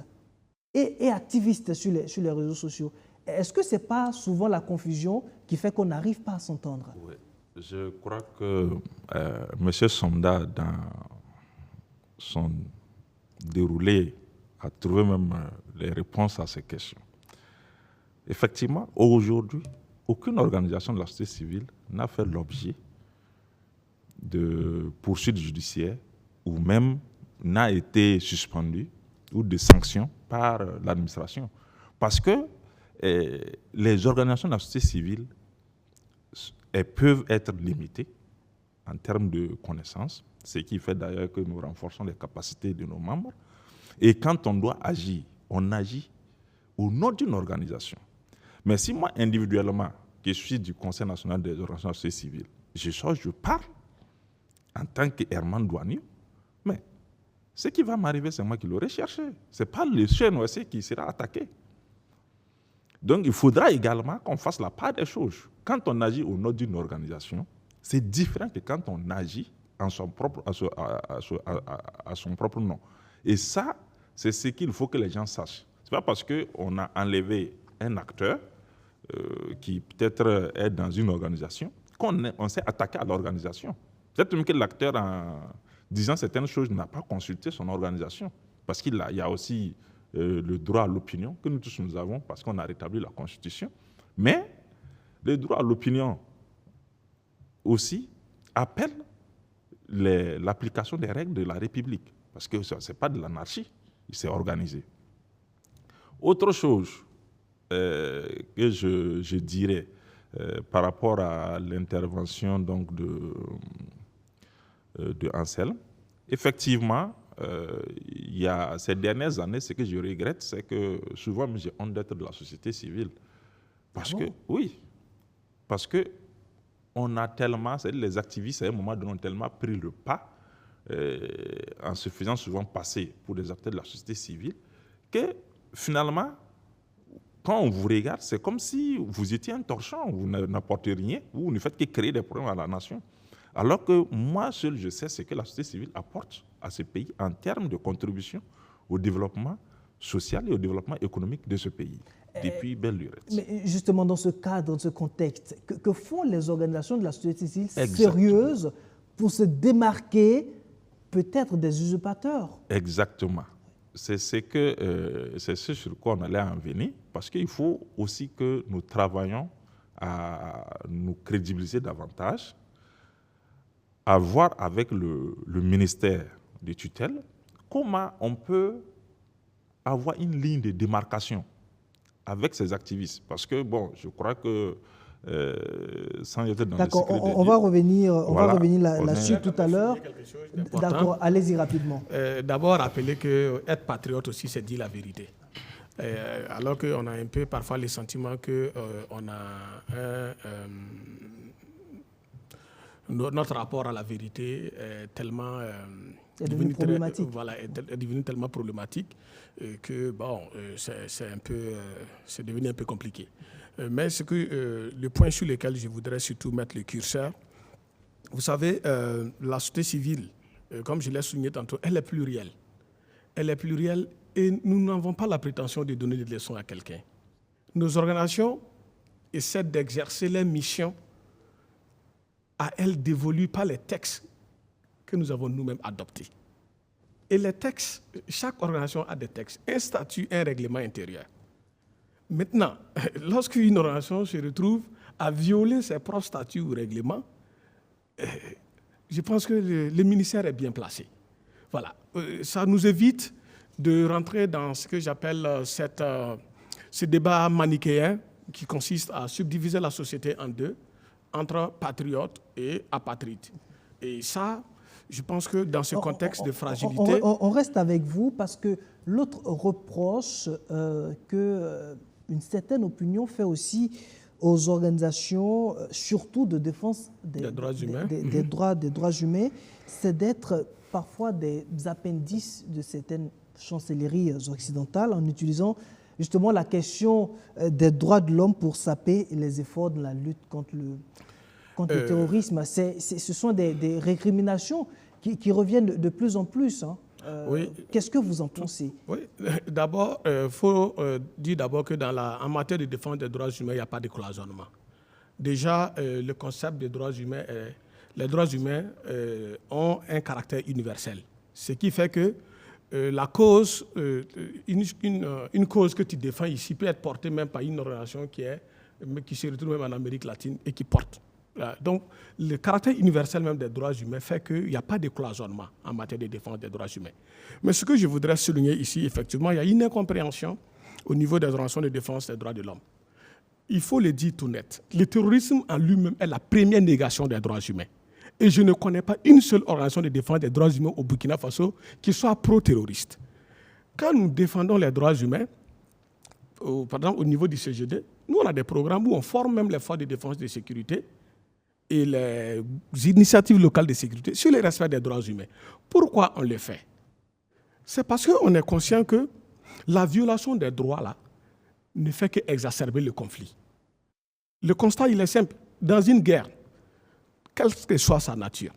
et activistes sur les réseaux sociaux. Est-ce que ce n'est pas souvent la confusion qui fait qu'on n'arrive pas à s'entendre? Oui, je crois que M. Sonda, dans son déroulé, a trouvé même les réponses à ces questions. Effectivement, aujourd'hui, aucune organisation de la société civile n'a fait l'objet de poursuites judiciaires ou même n'a été suspendue ou de sanctions par l'administration. Parce que les organisations de la société civile peuvent être limitées en termes de connaissances, ce qui fait d'ailleurs que nous renforçons les capacités de nos membres. Et quand on doit agir, on agit au nom d'une organisation. Mais si moi, individuellement, je suis du Conseil national des organisations de la société civile, je parle en tant qu'Herman Douanier, mais ce qui va m'arriver, c'est moi qui l'aurai cherché. Ce n'est pas le CNOSC qui sera attaqué. Donc, il faudra également qu'on fasse la part des choses. Quand on agit au nom d'une organisation, c'est différent que quand on agit à son propre nom. Et ça, c'est ce qu'il faut que les gens sachent. Ce n'est pas parce qu'on a enlevé un acteur qui peut-être est dans une organisation qu'on s'est attaqué à l'organisation. Peut-être même que l'acteur, en disant certaines choses, n'a pas consulté son organisation. Parce qu'il y a aussi le droit à l'opinion que nous tous nous avons, parce qu'on a rétabli la Constitution. Mais le droit à l'opinion aussi appelle l'application des règles de la République. Parce que ce n'est pas de l'anarchie, il s'est organisé. Autre chose que je dirais par rapport à l'intervention donc de Anselme, effectivement, il y a ces dernières années, ce que je regrette, c'est que souvent j'ai honte d'être de la société civile. Parce que, oui, parce que on a tellement, c'est-à-dire les activistes à un moment donné ont tellement pris le pas en se faisant souvent passer pour des acteurs de la société civile que finalement, quand on vous regarde, c'est comme si vous étiez un torchon, vous n'apportez rien, vous ne faites que créer des problèmes à la nation. Alors que moi seul, je sais ce que la société civile apporte à ce pays en termes de contribution au développement social et au développement économique de ce pays, depuis belle lurette. Mais justement, dans ce cadre, dans ce contexte, que font les organisations de la société civile Exactement. Sérieuses pour se démarquer peut-être des usurpateurs? Exactement. C'est ce sur quoi on allait en venir, parce qu'il faut aussi que nous travaillions à nous crédibiliser davantage, à voir avec le ministère de tutelle comment on peut avoir une ligne de démarcation avec ces activistes. Parce que, bon, je crois que sans être dans D'accord, le secret on va revenir voilà, là-dessus tout à l'heure. D'accord, allez-y rapidement. D'abord, rappeler qu'être patriote aussi, c'est dire la vérité. Alors qu'on a un peu parfois le sentiment qu'on a notre rapport à la vérité est tellement est devenu tellement problématique que bon, c'est devenu un peu compliqué. Mais le point sur lequel je voudrais surtout mettre le curseur, Vous savez, la société civile, comme je l'ai souligné tantôt, elle est plurielle. Elle est plurielle et nous n'avons pas la prétention de donner des leçons à quelqu'un. Nos organisations essaient d'exercer leur mission à elles dévolues par les textes que nous avons nous-mêmes adoptés. Et les textes, chaque organisation a des textes, un statut, un règlement intérieur. Maintenant, lorsqu'une organisation se retrouve à violer ses propres statuts ou règlements, je pense que le ministère est bien placé. Voilà. Ça nous évite de rentrer dans ce que j'appelle ce débat manichéen qui consiste à subdiviser la société en deux, entre patriotes et apatrides. Et ça, je pense que dans ce contexte de fragilité... On reste avec vous parce que l'autre reproche qu'une certaine opinion fait aussi aux organisations, surtout de défense des droits humains, des droits humains, c'est d'être parfois des appendices de certaines chancelleries occidentales en utilisant justement la question des droits de l'homme pour saper les efforts de la lutte contre le terrorisme. Ce sont des récriminations qui reviennent de plus en plus. Hein. Oui. Qu'est-ce que vous en pensez? Oui. D'abord, il faut dire d'abord que en matière de défense des droits humains, il n'y a pas de cloisonnement. Déjà, le concept des droits humains, les droits humains ont un caractère universel. Ce qui fait que la cause, une cause que tu défends ici peut être portée même par une organisation qui se retrouve même en Amérique latine et qui porte. Donc, le caractère universel même des droits humains fait qu'il n'y a pas de cloisonnement en matière de défense des droits humains. Mais ce que je voudrais souligner ici, effectivement, il y a une incompréhension au niveau des organisations de défense des droits de l'homme. Il faut le dire tout net. Le terrorisme en lui-même est la première négation des droits humains. Et je ne connais pas une seule organisation de défense des droits humains au Burkina Faso qui soit pro-terroriste. Quand nous défendons les droits humains, par exemple au niveau du CGD, nous on a des programmes où on forme même les forces de défense et de sécurité et les initiatives locales de sécurité sur le respect des droits humains. Pourquoi on le fait? C'est parce qu'on est conscient que la violation des droits là ne fait qu'exacerber le conflit. Le constat, il est simple. Dans une guerre, quelle que soit sa nature,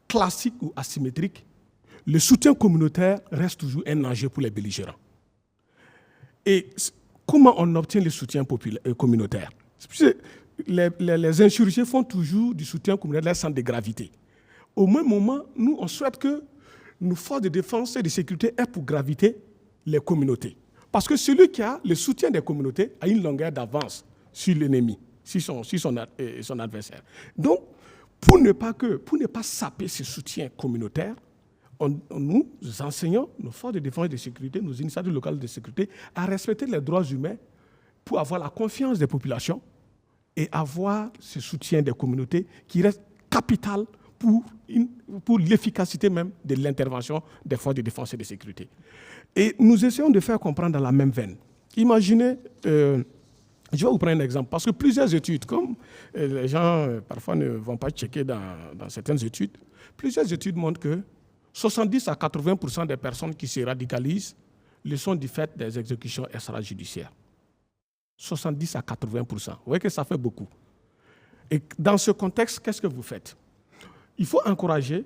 classique ou asymétrique, le soutien communautaire reste toujours un enjeu pour les belligérants. Et comment on obtient le soutien communautaire? Les insurgés font toujours du soutien communautaire leur centre de gravité. Au même moment, nous, on souhaite que nos forces de défense et de sécurité aient pour gravité les communautés. Parce que celui qui a le soutien des communautés a une longueur d'avance sur l'ennemi, sur son adversaire. Donc, pour ne pas saper ce soutien communautaire, nous enseignons nos forces de défense et de sécurité, nos initiatives locales de sécurité, à respecter les droits humains pour avoir la confiance des populations et avoir ce soutien des communautés qui reste capital pour l'efficacité même de l'intervention des forces de défense et de sécurité. Et nous essayons de faire comprendre dans la même veine. Imaginez, je vais vous prendre un exemple, parce que plusieurs études, comme les gens parfois ne vont pas checker dans certaines études, plusieurs études montrent que 70 à 80% des personnes qui se radicalisent le sont du fait des exécutions extrajudiciaires. 70 à 80%. Vous voyez que ça fait beaucoup. Et dans ce contexte, qu'est-ce que vous faites? Il faut encourager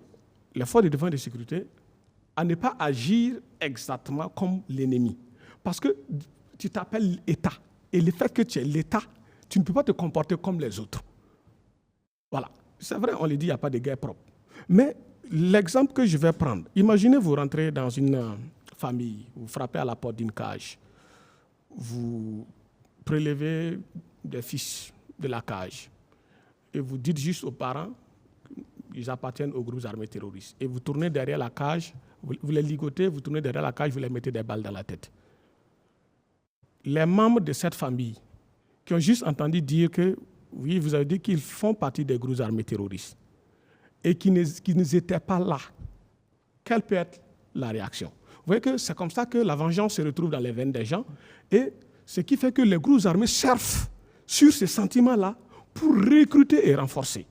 les forces de défense et de sécurité à ne pas agir exactement comme l'ennemi. Parce que tu t'appelles État. Et le fait que tu es l'État, tu ne peux pas te comporter comme les autres. Voilà. C'est vrai, on le dit, il n'y a pas de guerre propre. Mais l'exemple que je vais prendre, imaginez vous rentrez dans une famille, vous frappez à la porte d'une cage, vous prélevez des fils de la cage et vous dites juste aux parents qu'ils appartiennent aux groupes armés terroristes. Et vous tournez derrière la cage, vous les ligotez, vous tournez derrière la cage, vous les mettez des balles dans la tête. Les membres de cette famille qui ont juste entendu dire que, oui, vous avez dit qu'ils font partie des groupes armés terroristes et qui n'étaient pas là, quelle peut être la réaction? Vous voyez que c'est comme ça que la vengeance se retrouve dans les veines des gens et ce qui fait que les groupes armés surfent sur ces sentiments-là pour recruter et renforcer.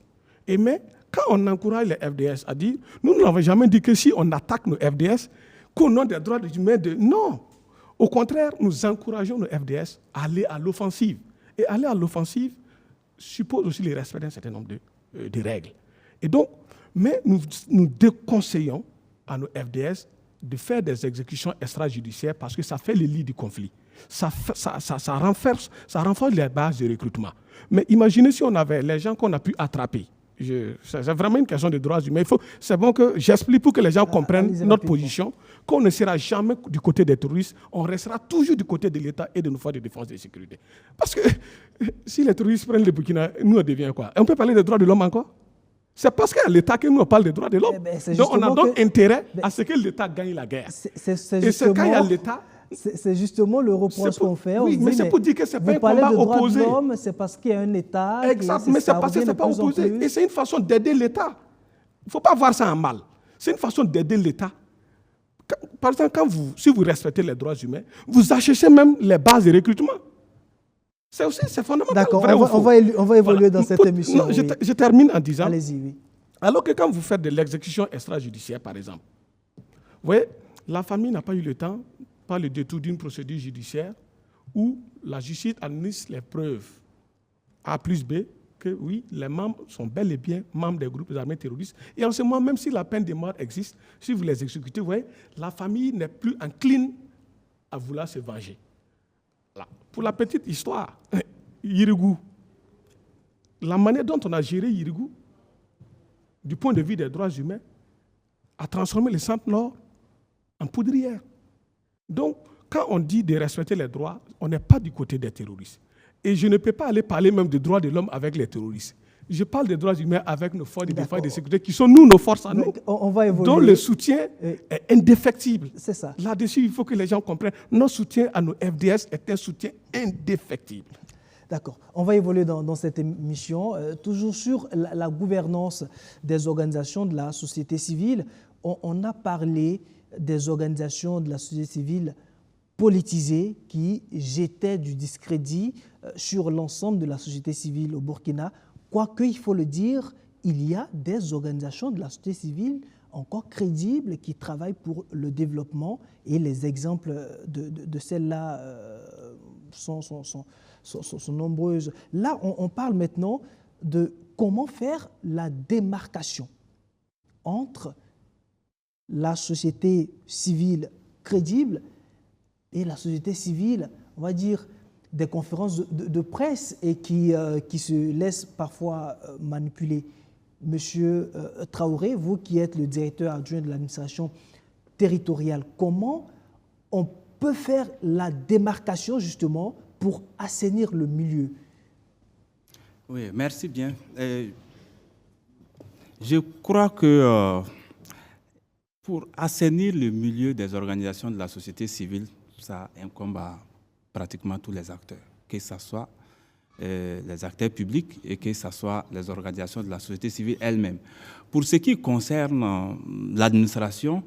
Mais quand on encourage les FDS à dire, nous n'avons jamais dit que si on attaque nos FDS, qu'au nom des droits humains, non. Au contraire, nous encourageons nos FDS à aller à l'offensive. Et aller à l'offensive suppose aussi le respect d'un certain nombre de règles. Et donc, mais nous déconseillons à nos FDS de faire des exécutions extrajudiciaires parce que ça fait le lit du conflit. Ça renforce les bases de recrutement. Mais imaginez si on avait les gens qu'on a pu attraper. C'est vraiment une question de droits humains. C'est bon que j'explique pour que les gens comprennent notre position, qu'on ne sera jamais du côté des terroristes, on restera toujours du côté de l'État et de nos forces de défense et de sécurité. Parce que si les terroristes prennent le Burkina, nous on devient quoi? On peut parler des droits de l'homme encore? C'est parce qu'à l'État que nous on parle des droits de l'homme. Donc on a donc intérêt à ce que l'État gagne la guerre. Et c'est quand il y a l'État... C'est justement le reproche qu'on fait. Oui, mais c'est pour dire que ce n'est pas un combat opposé. C'est parce qu'il y a un État. Exact, mais c'est parce que ce n'est pas opposé. Et c'est une façon d'aider l'État. Il ne faut pas voir ça en mal. C'est une façon d'aider l'État. Par exemple, si vous respectez les droits humains, vous achètez même les bases de recrutement. C'est fondamental. D'accord, on va évoluer dans cette émission. Non, je termine en disant... Allez-y, oui. Alors que quand vous faites de l'exécution extrajudiciaire, par exemple, vous voyez, la famille n'a pas eu le temps, par le détour d'une procédure judiciaire, où la justice administre les preuves A plus B, que oui, les membres sont bel et bien membres des groupes armés terroristes. Et en ce moment, même si la peine de mort existe, si vous les exécutez, vous voyez, la famille n'est plus encline à vouloir se venger. Là. Pour la petite histoire, Yirigou, la manière dont on a géré Yirigou, du point de vue des droits humains, a transformé le Centre-Nord en poudrière. Donc, quand on dit de respecter les droits, on n'est pas du côté des terroristes. Et je ne peux pas aller parler même des droits de l'homme avec les terroristes. Je parle des droits humains avec nos forces de défense et de sécurité, qui sont nos forces à nous, on va évoluer. dont le soutien est indéfectible. C'est ça. Là-dessus, il faut que les gens comprennent. Notre soutien à nos FDS est un soutien indéfectible. D'accord. On va évoluer dans cette émission. Toujours sur la gouvernance des organisations de la société civile, on a parlé des organisations de la société civile politisées qui jetaient du discrédit sur l'ensemble de la société civile au Burkina. Quoique, il faut le dire, il y a des organisations de la société civile encore crédibles qui travaillent pour le développement et les exemples de celles-là sont nombreuses. Là, on parle maintenant de comment faire la démarcation entre la société civile crédible et la société civile, on va dire, des conférences de presse et qui se laissent parfois manipuler. Monsieur Traoré, vous qui êtes le directeur adjoint de l'administration territoriale, comment on peut faire la démarcation justement pour assainir le milieu? Oui, merci bien. Je crois que pour assainir le milieu des organisations de la société civile, ça incombe à pratiquement tous les acteurs, que ce soit les acteurs publics et que ce soit les organisations de la société civile elles-mêmes. Pour ce qui concerne l'administration,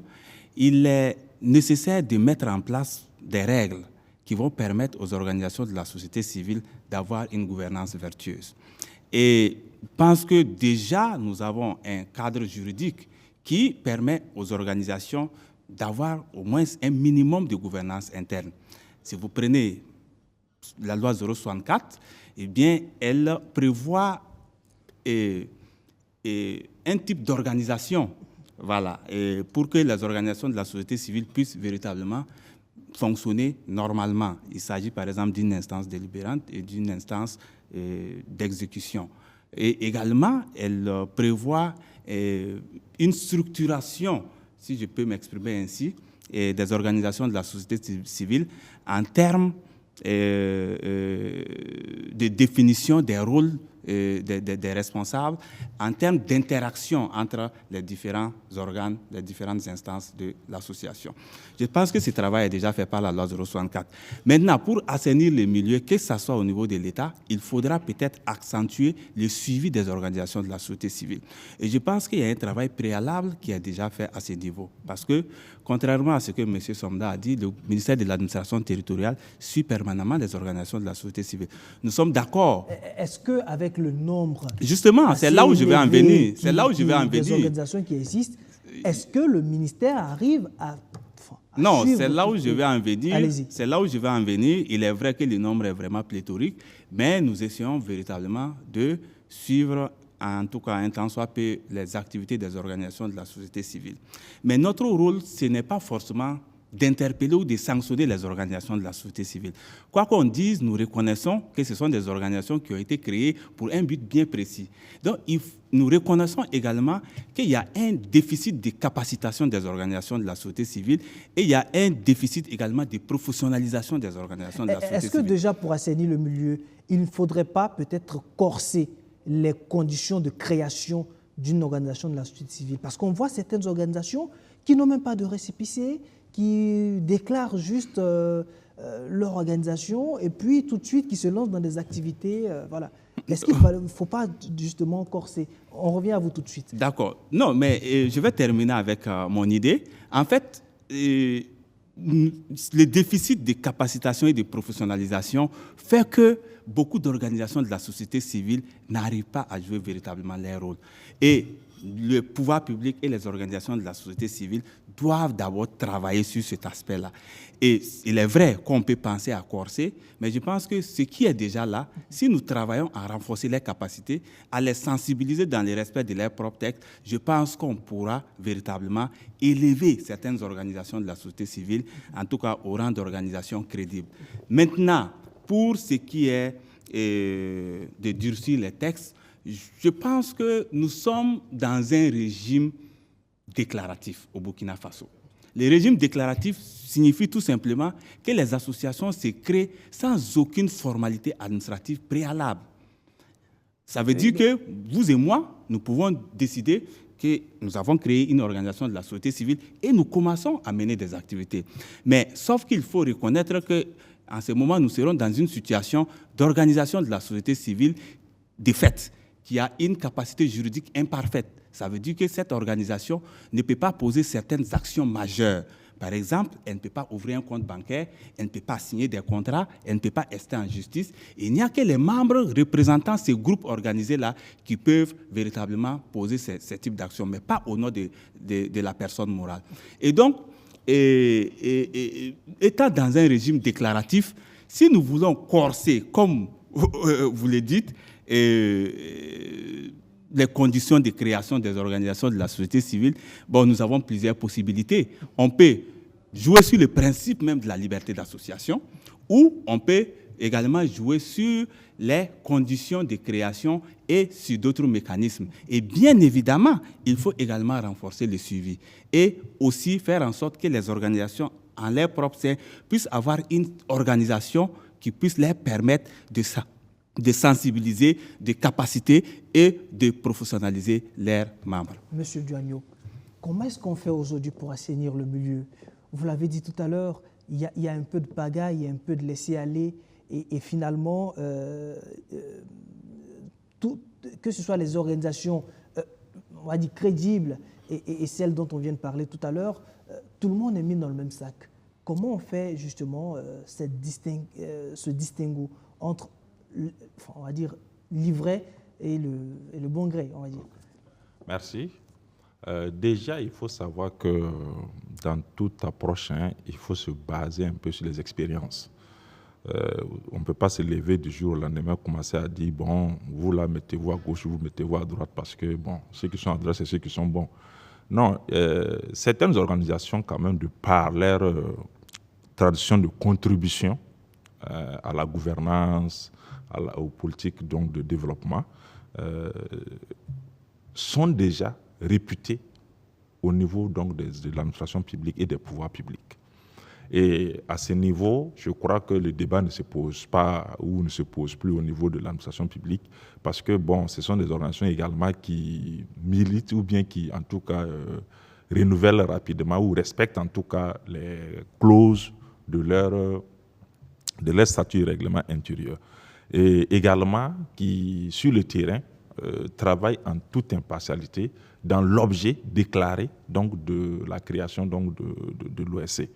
il est nécessaire de mettre en place des règles qui vont permettre aux organisations de la société civile d'avoir une gouvernance vertueuse. Et je pense que déjà, nous avons un cadre juridique qui permet aux organisations d'avoir au moins un minimum de gouvernance interne. Si vous prenez la loi 064, eh bien, elle prévoit un type d'organisation, voilà, pour que les organisations de la société civile puissent véritablement fonctionner normalement. Il s'agit par exemple d'une instance délibérante et d'une instance d'exécution. Et également, elle prévoit une structuration, si je peux m'exprimer ainsi, des organisations de la société civile en termes de définition des rôles des responsables, en termes d'interaction entre les différents organes, les différentes instances de l'association. Je pense que ce travail est déjà fait par la loi 064. Maintenant, pour assainir les milieux, que ce soit au niveau de l'État, il faudra peut-être accentuer le suivi des organisations de la société civile. Et je pense qu'il y a un travail préalable qui est déjà fait à ce niveau. Parce que, contrairement à ce que M. Somda a dit, le ministère de l'administration territoriale suit permanemment les organisations de la société civile. Nous sommes d'accord. Est-ce qu'avec le nombre... Justement, c'est là où je vais en venir. C'est là où je vais en venir. Des organisations qui existent, est-ce que le ministère arrive à... Non, c'est là où je vais en venir. Allez-y. C'est là où je vais en venir. Il est vrai que le nombre est vraiment pléthorique, mais nous essayons véritablement de suivre en tout cas un tant soit peu, les activités des organisations de la société civile. Mais notre rôle, ce n'est pas forcément d'interpeller ou de sanctionner les organisations de la société civile. Quoi qu'on dise, nous reconnaissons que ce sont des organisations qui ont été créées pour un but bien précis. Donc, nous reconnaissons également qu'il y a un déficit de capacitation des organisations de la société civile et il y a un déficit également de professionnalisation des organisations de la société civile. Est-ce que déjà, pour assainir le milieu, il ne faudrait pas peut-être corser les conditions de création d'une organisation de la société civile? Parce qu'on voit certaines organisations qui n'ont même pas de récépissé, qui déclarent juste leur organisation et puis tout de suite qui se lancent dans des activités. Voilà. Est-ce qu'il ne faut pas justement corser? On revient à vous tout de suite. D'accord. Non, mais je vais terminer avec mon idée. En fait, le déficit de capacitation et de professionnalisation fait que beaucoup d'organisations de la société civile n'arrivent pas à jouer véritablement leur rôle. Et le pouvoir public et les organisations de la société civile doivent d'abord travailler sur cet aspect-là. Et il est vrai qu'on peut penser à corser, mais je pense que ce qui est déjà là, si nous travaillons à renforcer leurs capacités, à les sensibiliser dans le respect de leurs propres textes, je pense qu'on pourra véritablement élever certaines organisations de la société civile, en tout cas au rang d'organisations crédibles. Maintenant, pour ce qui est de durcir les textes, je pense que nous sommes dans un régime déclaratif au Burkina Faso. Le régime déclaratif signifie tout simplement que les associations se créent sans aucune formalité administrative préalable. Ça veut dire que vous et moi, nous pouvons décider que nous avons créé une organisation de la société civile et nous commençons à mener des activités. Mais sauf qu'il faut reconnaître qu'en ce moment, nous serons dans une situation d'organisation de la société civile de fait, qui a une capacité juridique imparfaite. Ça veut dire que cette organisation ne peut pas poser certaines actions majeures. Par exemple, elle ne peut pas ouvrir un compte bancaire, elle ne peut pas signer des contrats, elle ne peut pas rester en justice. Il n'y a que les membres représentant ces groupes organisés-là qui peuvent véritablement poser ces types d'actions, mais pas au nom de la personne morale. Et donc, étant dans un régime déclaratif, si nous voulons corser, comme vous le dites, les conditions de création des organisations de la société civile, bon, nous avons plusieurs possibilités. On peut jouer sur le principe même de la liberté d'association ou on peut également jouer sur les conditions de création et sur d'autres mécanismes. Et bien évidemment, il faut également renforcer le suivi et aussi faire en sorte que les organisations en leur propre sein puissent avoir une organisation qui puisse leur permettre de sensibiliser, de capaciter et de professionnaliser leurs membres. Monsieur Duagno, comment est-ce qu'on fait aujourd'hui pour assainir le milieu? Vous l'avez dit tout à l'heure, il y a un peu de pagaille, il y a un peu de laisser-aller et finalement, que ce soit les organisations on va dire crédibles et celles dont on vient de parler tout à l'heure, tout le monde est mis dans le même sac. Comment on fait justement ce distinguo entre on va dire l'ivraie et le bon gré, on va dire. Merci. Déjà, il faut savoir que dans toute approche, il faut se baser un peu sur les expériences. On ne peut pas se lever du jour au lendemain, commencer à dire, bon, vous là, mettez-vous à gauche, vous mettez-vous à droite, parce que, bon, ceux qui sont à droite, c'est ceux qui sont bons. Non, certaines organisations, quand même, de par leur tradition de contribution à la gouvernance, aux politiques donc, de développement, sont déjà réputés au niveau donc, de l'administration publique et des pouvoirs publics. Et à ce niveau, je crois que le débat ne se pose pas ou ne se pose plus au niveau de l'administration publique parce que bon, ce sont des organisations également qui militent ou bien qui, en tout cas, renouvellent rapidement ou respectent en tout cas les clauses de leur statut et règlement intérieur. Et également qui, sur le terrain, travaillent en toute impartialité dans l'objet déclaré donc, de la création donc, de l'OSC.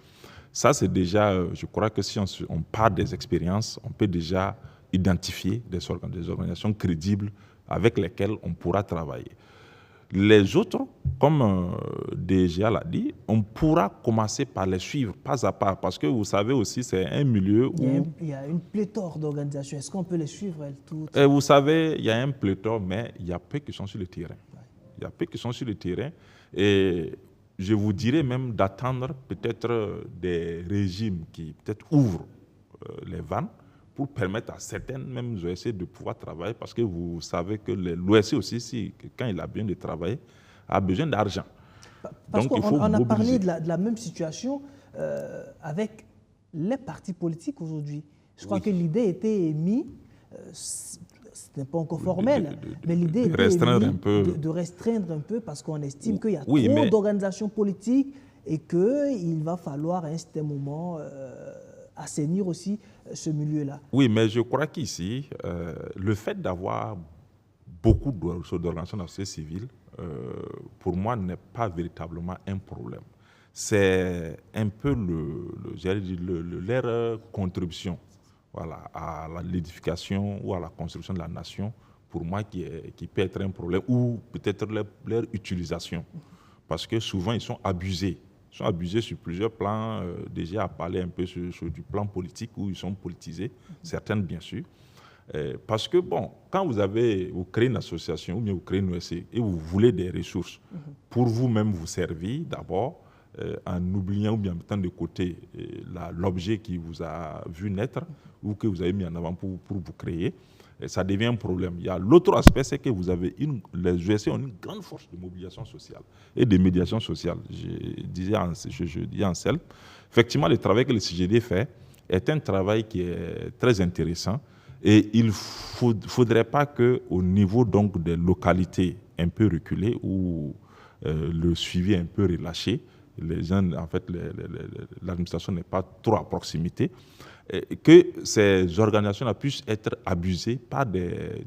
Ça, c'est déjà, je crois que si on part des expériences, on peut déjà identifier des organisations crédibles avec lesquelles on pourra travailler. Les autres, comme DGA l'a dit, on pourra commencer par les suivre pas à pas, parce que vous savez aussi, c'est un milieu où... Il y a une pléthore d'organisations. Est-ce qu'on peut les suivre elles toutes? Et vous savez, il y a un pléthore, mais il y a peu qui sont sur le terrain. Il y a peu qui sont sur le terrain. Et je vous dirais même d'attendre peut-être des régimes qui peut-être ouvrent les vannes pour permettre à certaines mêmes OSC de pouvoir travailler, parce que vous savez que l'OSC aussi, quand il a besoin de travailler, a besoin d'argent. Parce Donc, qu'on a parlé de la même situation avec les partis politiques aujourd'hui. Je crois que l'idée était émise, ce n'est pas encore formel, mais l'idée était de restreindre un peu parce qu'on estime qu'il y a trop d'organisations politiques et qu'il va falloir à un certain moment assainir aussi ce milieu-là. Oui, mais je crois qu'ici, le fait d'avoir beaucoup d'organisations de la société civile, pour moi, n'est pas véritablement un problème. C'est un peu leur contribution, voilà, à l'édification ou à la construction de la nation, pour moi, qui peut être un problème, ou peut-être leur utilisation. Parce que souvent, ils sont abusés. Ils sont abusés sur plusieurs plans. Déjà, à parler un peu sur du plan politique, où ils sont politisés, certaines bien sûr. Parce que, bon, quand vous créez une association ou bien vous créez une OSC et vous voulez des ressources pour vous-même vous servir d'abord, en oubliant ou bien en mettant de côté l'objet qui vous a vu naître ou que vous avez mis en avant pour vous créer, ça devient un problème. Il y a l'autre aspect, c'est que les OSC ont une grande force de mobilisation sociale et de médiation sociale. Je dis en self, effectivement, le travail que le CGD fait est un travail qui est très intéressant. Et il ne faudrait pas qu'au niveau donc, des localités un peu reculées où le suivi est un peu relâché, les gens, en fait, l'administration n'est pas trop à proximité, que ces organisations-là puissent être abusées par des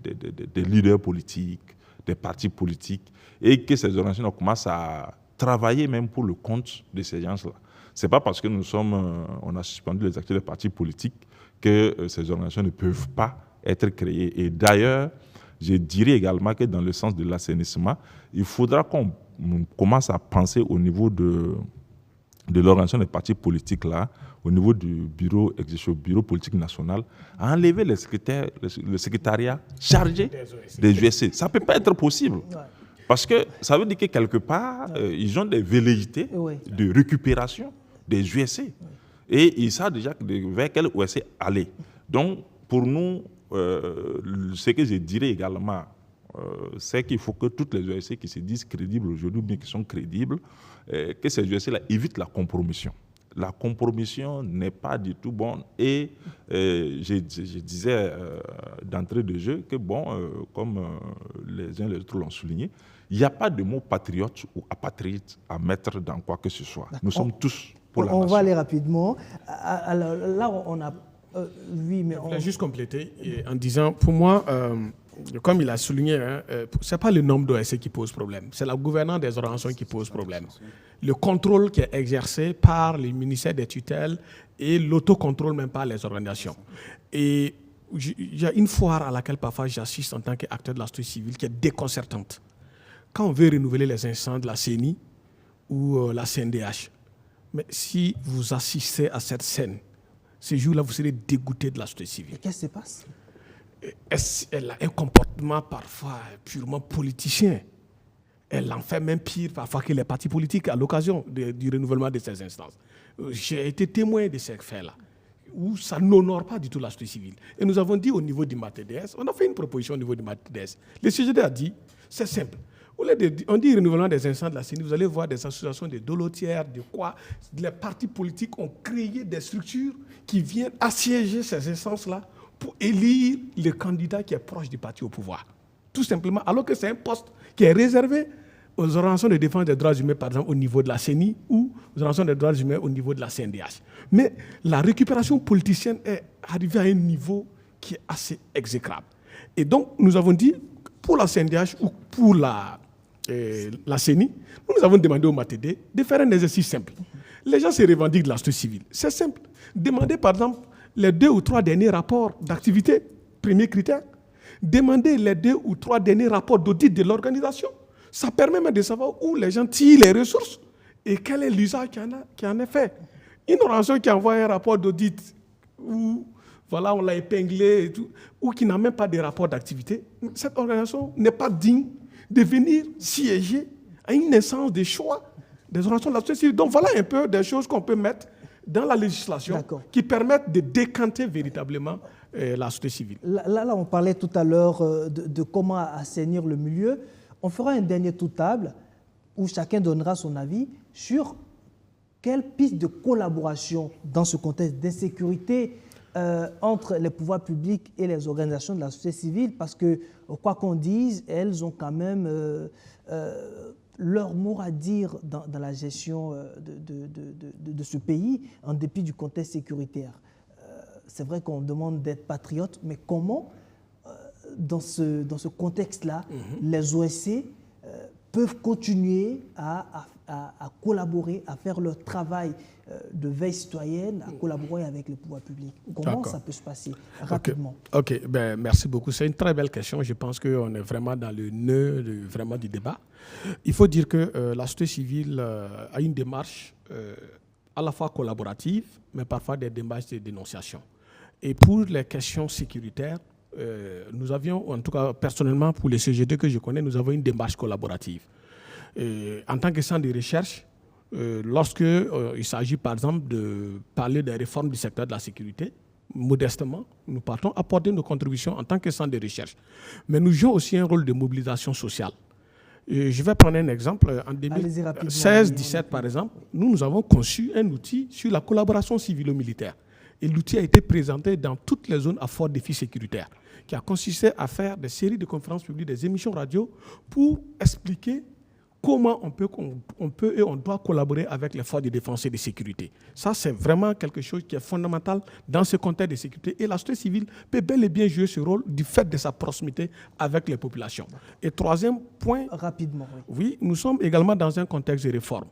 leaders politiques, des partis politiques, et que ces organisations commencent à travailler même pour le compte de ces gens-là. Ce n'est pas parce que on a suspendu les activités des partis politiques que ces organisations ne peuvent pas être créées. Et d'ailleurs, je dirais également que dans le sens de l'assainissement, il faudra qu'on commence à penser au niveau de l'organisation des partis politiques, là, au niveau du bureau politique national, à enlever le secrétariat chargé des USC. Ça ne peut pas être possible. Parce que ça veut dire que quelque part, ils ont des velléités de récupération des USC. Et ils savent déjà vers quel OSC aller. Donc, pour nous, ce que je dirais également, c'est qu'il faut que toutes les OSC qui se disent crédibles aujourd'hui, bien qui sont crédibles, que ces OSC-là évitent la compromission. La compromission n'est pas du tout bonne. Et je disais d'entrée de jeu que, bon, comme les uns et les autres l'ont souligné, il n'y a pas de mot patriote ou apatride à mettre dans quoi que ce soit. Nous sommes tous pour la nation. On va aller rapidement. Alors, là, on a... oui, mais je voulais juste compléter en disant, pour moi, comme il a souligné, ce n'est pas le nombre d'OSC qui pose problème, c'est la gouvernance des organisations qui pose problème. Le contrôle qui est exercé par les ministères des tutelles et l'autocontrôle même par les organisations. Et il y a une foire à laquelle parfois j'assiste en tant qu'acteur de la société civile qui est déconcertante. Quand on veut renouveler les instances de la CENI ou la CNDH, mais si vous assistez à cette scène, ce jour-là, vous serez dégoûté de la société civile. Qu'est-ce qui se passe? Elle a un comportement parfois purement politicien. Elle en fait même pire parfois que les partis politiques à l'occasion du renouvellement de ces instances. J'ai été témoin de ces faits-là, où ça n'honore pas du tout la société civile. Et nous avons dit au niveau du MATDS, on a fait une proposition au niveau du MATDS. Le CGD a dit, c'est simple. On dit renouvellement des instances de la CENI, vous allez voir des associations de dolotières, de quoi. Les partis politiques ont créé des structures qui viennent assiéger ces instances-là pour élire le candidat qui est proche du parti au pouvoir. Tout simplement, alors que c'est un poste qui est réservé aux organisations de défense des droits humains, par exemple au niveau de la CENI ou aux organisations des droits humains au niveau de la CNDH. Mais la récupération politicienne est arrivée à un niveau qui est assez exécrable. Et donc, nous avons dit, pour la CNDH ou pour la CENI, nous avons demandé au MATD de faire un exercice simple. Les gens se revendiquent de la société civile. C'est simple. Demandez par exemple les 2 ou 3 derniers rapports d'activité, premier critère. Demandez les 2 ou 3 derniers rapports d'audit de l'organisation. Ça permet même de savoir où les gens tirent les ressources et quel est l'usage qui en est fait. Une organisation qui envoie un rapport d'audit où voilà, on l'a épinglé et tout, ou qui n'a même pas de rapport d'activité, cette organisation n'est pas digne de venir siéger à une naissance des choix des organisations de la société civile. Donc voilà un peu des choses qu'on peut mettre dans la législation qui permettent de décanter véritablement la société civile. Là, on parlait tout à l'heure de comment assainir le milieu. On fera un dernier tour de table où chacun donnera son avis sur quelle piste de collaboration dans ce contexte d'insécurité entre les pouvoirs publics et les organisations de la société civile, parce que, quoi qu'on dise, elles ont quand même leur mot à dire dans la gestion de ce pays, en dépit du contexte sécuritaire. C'est vrai qu'on demande d'être patriote, mais comment, dans ce contexte-là, les OSC peuvent continuer à collaborer, à faire leur travail de veille citoyenne, à collaborer avec le pouvoir public. Comment ça peut se passer rapidement? Ok, ben, merci beaucoup. C'est une très belle question. Je pense qu'on est vraiment dans le nœud du débat. Il faut dire que la société civile a une démarche à la fois collaborative, mais parfois des démarches de dénonciation. Et pour les questions sécuritaires, nous avions, en tout cas personnellement pour les CGT que je connais, nous avons une démarche collaborative. En tant que centre de recherche, lorsque il s'agit par exemple de parler des réformes du secteur de la sécurité, modestement, nous partons apporter nos contributions en tant que centre de recherche. Mais nous jouons aussi un rôle de mobilisation sociale. Je vais prendre un exemple. En 2016-17, par exemple, nous avons conçu un outil sur la collaboration civilo-militaire. Et l'outil a été présenté dans toutes les zones à fort défi sécuritaire, qui a consisté à faire des séries de conférences publiques, des émissions radio pour expliquer comment on peut et on doit collaborer avec les forces de défense et de sécurité. Ça, c'est vraiment quelque chose qui est fondamental dans ce contexte de sécurité. Et la société civile peut bel et bien jouer ce rôle du fait de sa proximité avec les populations. Et troisième point, rapidement, oui, nous sommes également dans un contexte de réforme.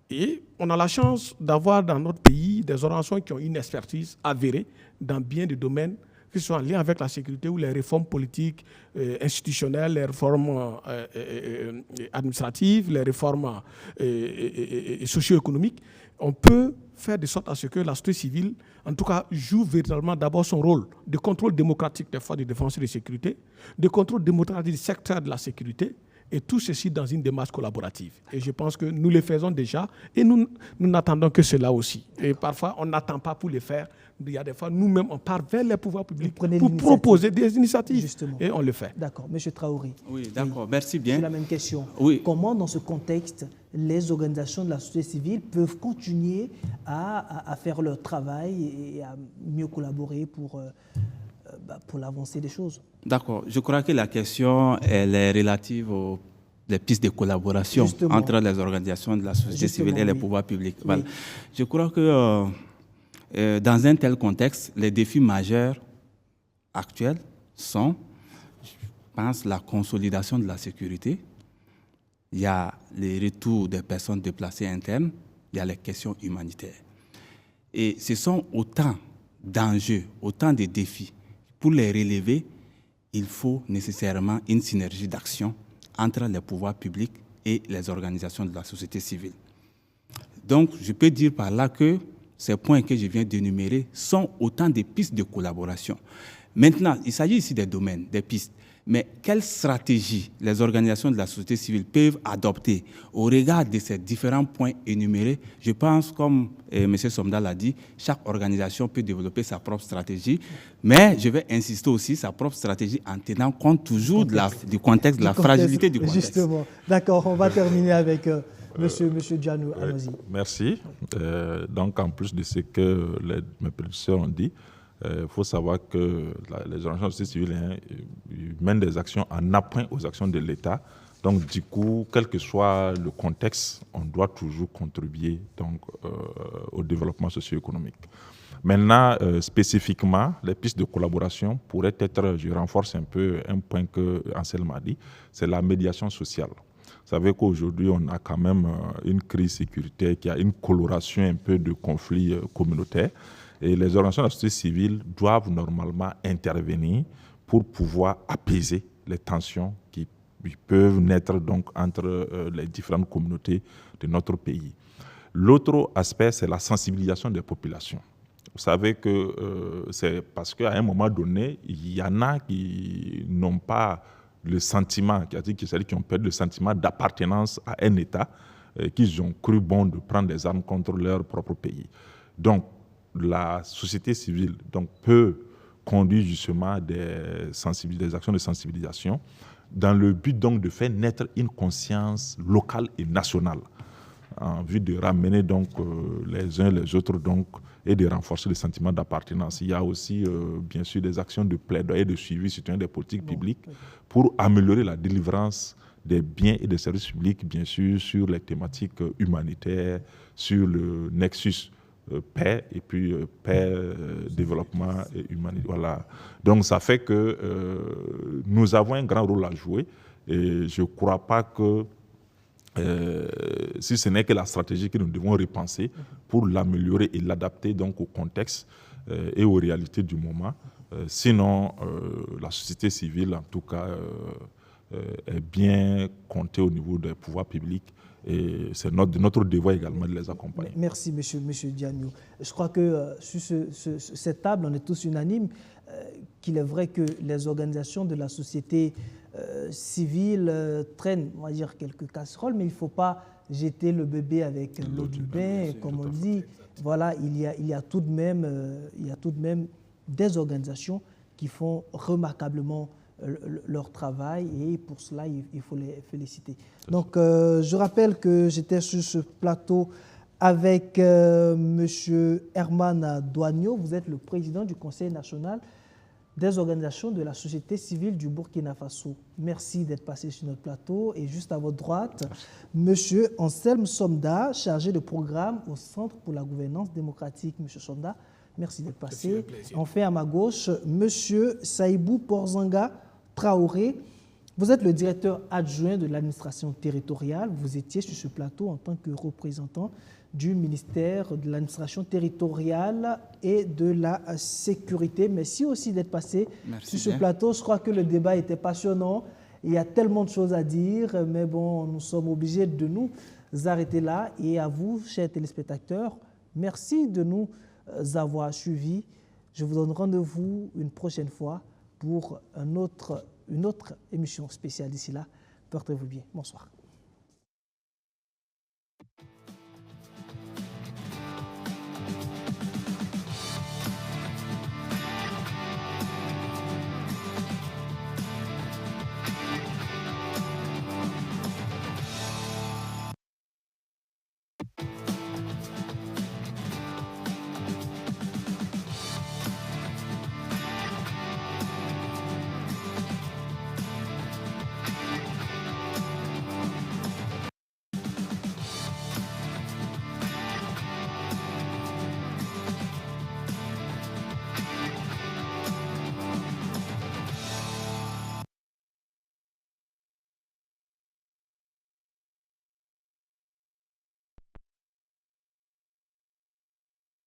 Et on a la chance d'avoir dans notre pays des organisations qui ont une expertise avérée dans bien des domaines, que ce soit en lien avec la sécurité ou les réformes politiques, institutionnelles, les réformes administratives, les réformes socio-économiques. On peut faire de sorte à ce que la société civile, en tout cas, joue véritablement d'abord son rôle de contrôle démocratique des forces de défense et de sécurité, de contrôle démocratique du secteur de la sécurité, et tout ceci dans une démarche collaborative. Et je pense que nous le faisons déjà et nous n'attendons que cela aussi. Et parfois, on n'attend pas pour le faire. Il y a des fois, nous-mêmes, on part vers les pouvoirs publics pour proposer des initiatives. Justement. Et on le fait. D'accord. Monsieur Traoré. Oui, d'accord. Merci bien. C'est la même question. Oui. Comment, dans ce contexte, les organisations de la société civile peuvent continuer à faire leur travail et à mieux collaborer pour l'avancée des choses? D'accord. Je crois que la question elle est relative aux pistes de collaboration entre les organisations de la société civile et les pouvoirs publics. Oui. Voilà. Je crois que dans un tel contexte, les défis majeurs actuels sont, je pense, la consolidation de la sécurité. Il y a les retours des personnes déplacées internes, il y a les questions humanitaires. Et ce sont autant d'enjeux, autant de défis. Pour les relever, il faut nécessairement une synergie d'action entre les pouvoirs publics et les organisations de la société civile. Donc, je peux dire par là que ces points que je viens d'énumérer sont autant de pistes de collaboration. Maintenant, il s'agit ici des domaines, des pistes. Mais quelle stratégie les organisations de la société civile peuvent adopter au regard de ces différents points énumérés? Je pense, comme M. Somda l'a dit, chaque organisation peut développer sa propre stratégie, mais je vais insister aussi sa propre stratégie en tenant compte toujours du contexte, de la fragilité du contexte. Justement. D'accord, on va terminer avec Monsieur Dianou. Allons-y. Merci. Donc, en plus de ce que mes prédécesseurs ont dit, il faut savoir que les organisations de société civile mènent des actions en appoint aux actions de l'État. Donc, du coup, quel que soit le contexte, on doit toujours contribuer donc, au développement socio-économique. Maintenant, spécifiquement, les pistes de collaboration pourraient être, je renforce un peu un point que Anselme a dit, c'est la médiation sociale. Vous savez qu'aujourd'hui, on a quand même une crise sécuritaire qui a une coloration un peu de conflits communautaires. Et les organisations de la société civile doivent normalement intervenir pour pouvoir apaiser les tensions qui peuvent naître donc entre les différentes communautés de notre pays. L'autre aspect, c'est la sensibilisation des populations. Vous savez que c'est parce qu'à un moment donné, il y en a qui n'ont pas le sentiment, c'est-à-dire qui ont perdu le sentiment d'appartenance à un État, qu'ils ont cru bon de prendre des armes contre leur propre pays. Donc, la société civile peut conduire justement des actions de sensibilisation dans le but donc de faire naître une conscience locale et nationale en vue de ramener donc les uns les autres donc et de renforcer le sentiment d'appartenance. Il y a aussi bien sûr des actions de plaidoyer, de suivi citoyen des politiques publiques pour améliorer la délivrance des biens et des services publics, bien sûr, sur les thématiques humanitaires, sur le nexus paix et puis paix, développement et humanité. Voilà. Donc ça fait que nous avons un grand rôle à jouer et je ne crois pas que si ce n'est que la stratégie que nous devons repenser pour l'améliorer et l'adapter donc au contexte et aux réalités du moment. Sinon, la société civile, en tout cas, est bien comptée au niveau des pouvoirs publics et c'est notre devoir également de les accompagner. Merci, monsieur Diagno. Je crois que sur cette table, on est tous unanimes qu'il est vrai que les organisations de la société civile traînent, on va dire, quelques casseroles, mais il ne faut pas jeter le bébé avec l'eau du bain, comme on dit. Voilà, il y a tout de même des organisations qui font remarquablement leur travail et pour cela, il faut les féliciter. Donc, je rappelle que j'étais sur ce plateau avec M. Herman Douagno. Vous êtes le président du Conseil national des organisations de la société civile du Burkina Faso. Merci d'être passé sur notre plateau. Et juste à votre droite, M. Anselme Somda, chargé de programme au Centre pour la gouvernance démocratique. M. Somda, merci d'être passé. Enfin, à ma gauche, M. Saïbou Porzanga Traoré. Vous êtes le directeur adjoint de l'administration territoriale. Vous étiez sur ce plateau en tant que représentant du ministère de l'administration territoriale et de la sécurité. Merci aussi d'être passé sur ce plateau. Je crois que le débat était passionnant. Il y a tellement de choses à dire, mais bon, nous sommes obligés de nous arrêter là. Et à vous, chers téléspectateurs, merci de nous avoir suivis. Je vous donne rendez-vous une prochaine fois pour une autre émission spéciale. D'ici là, portez-vous bien. Bonsoir.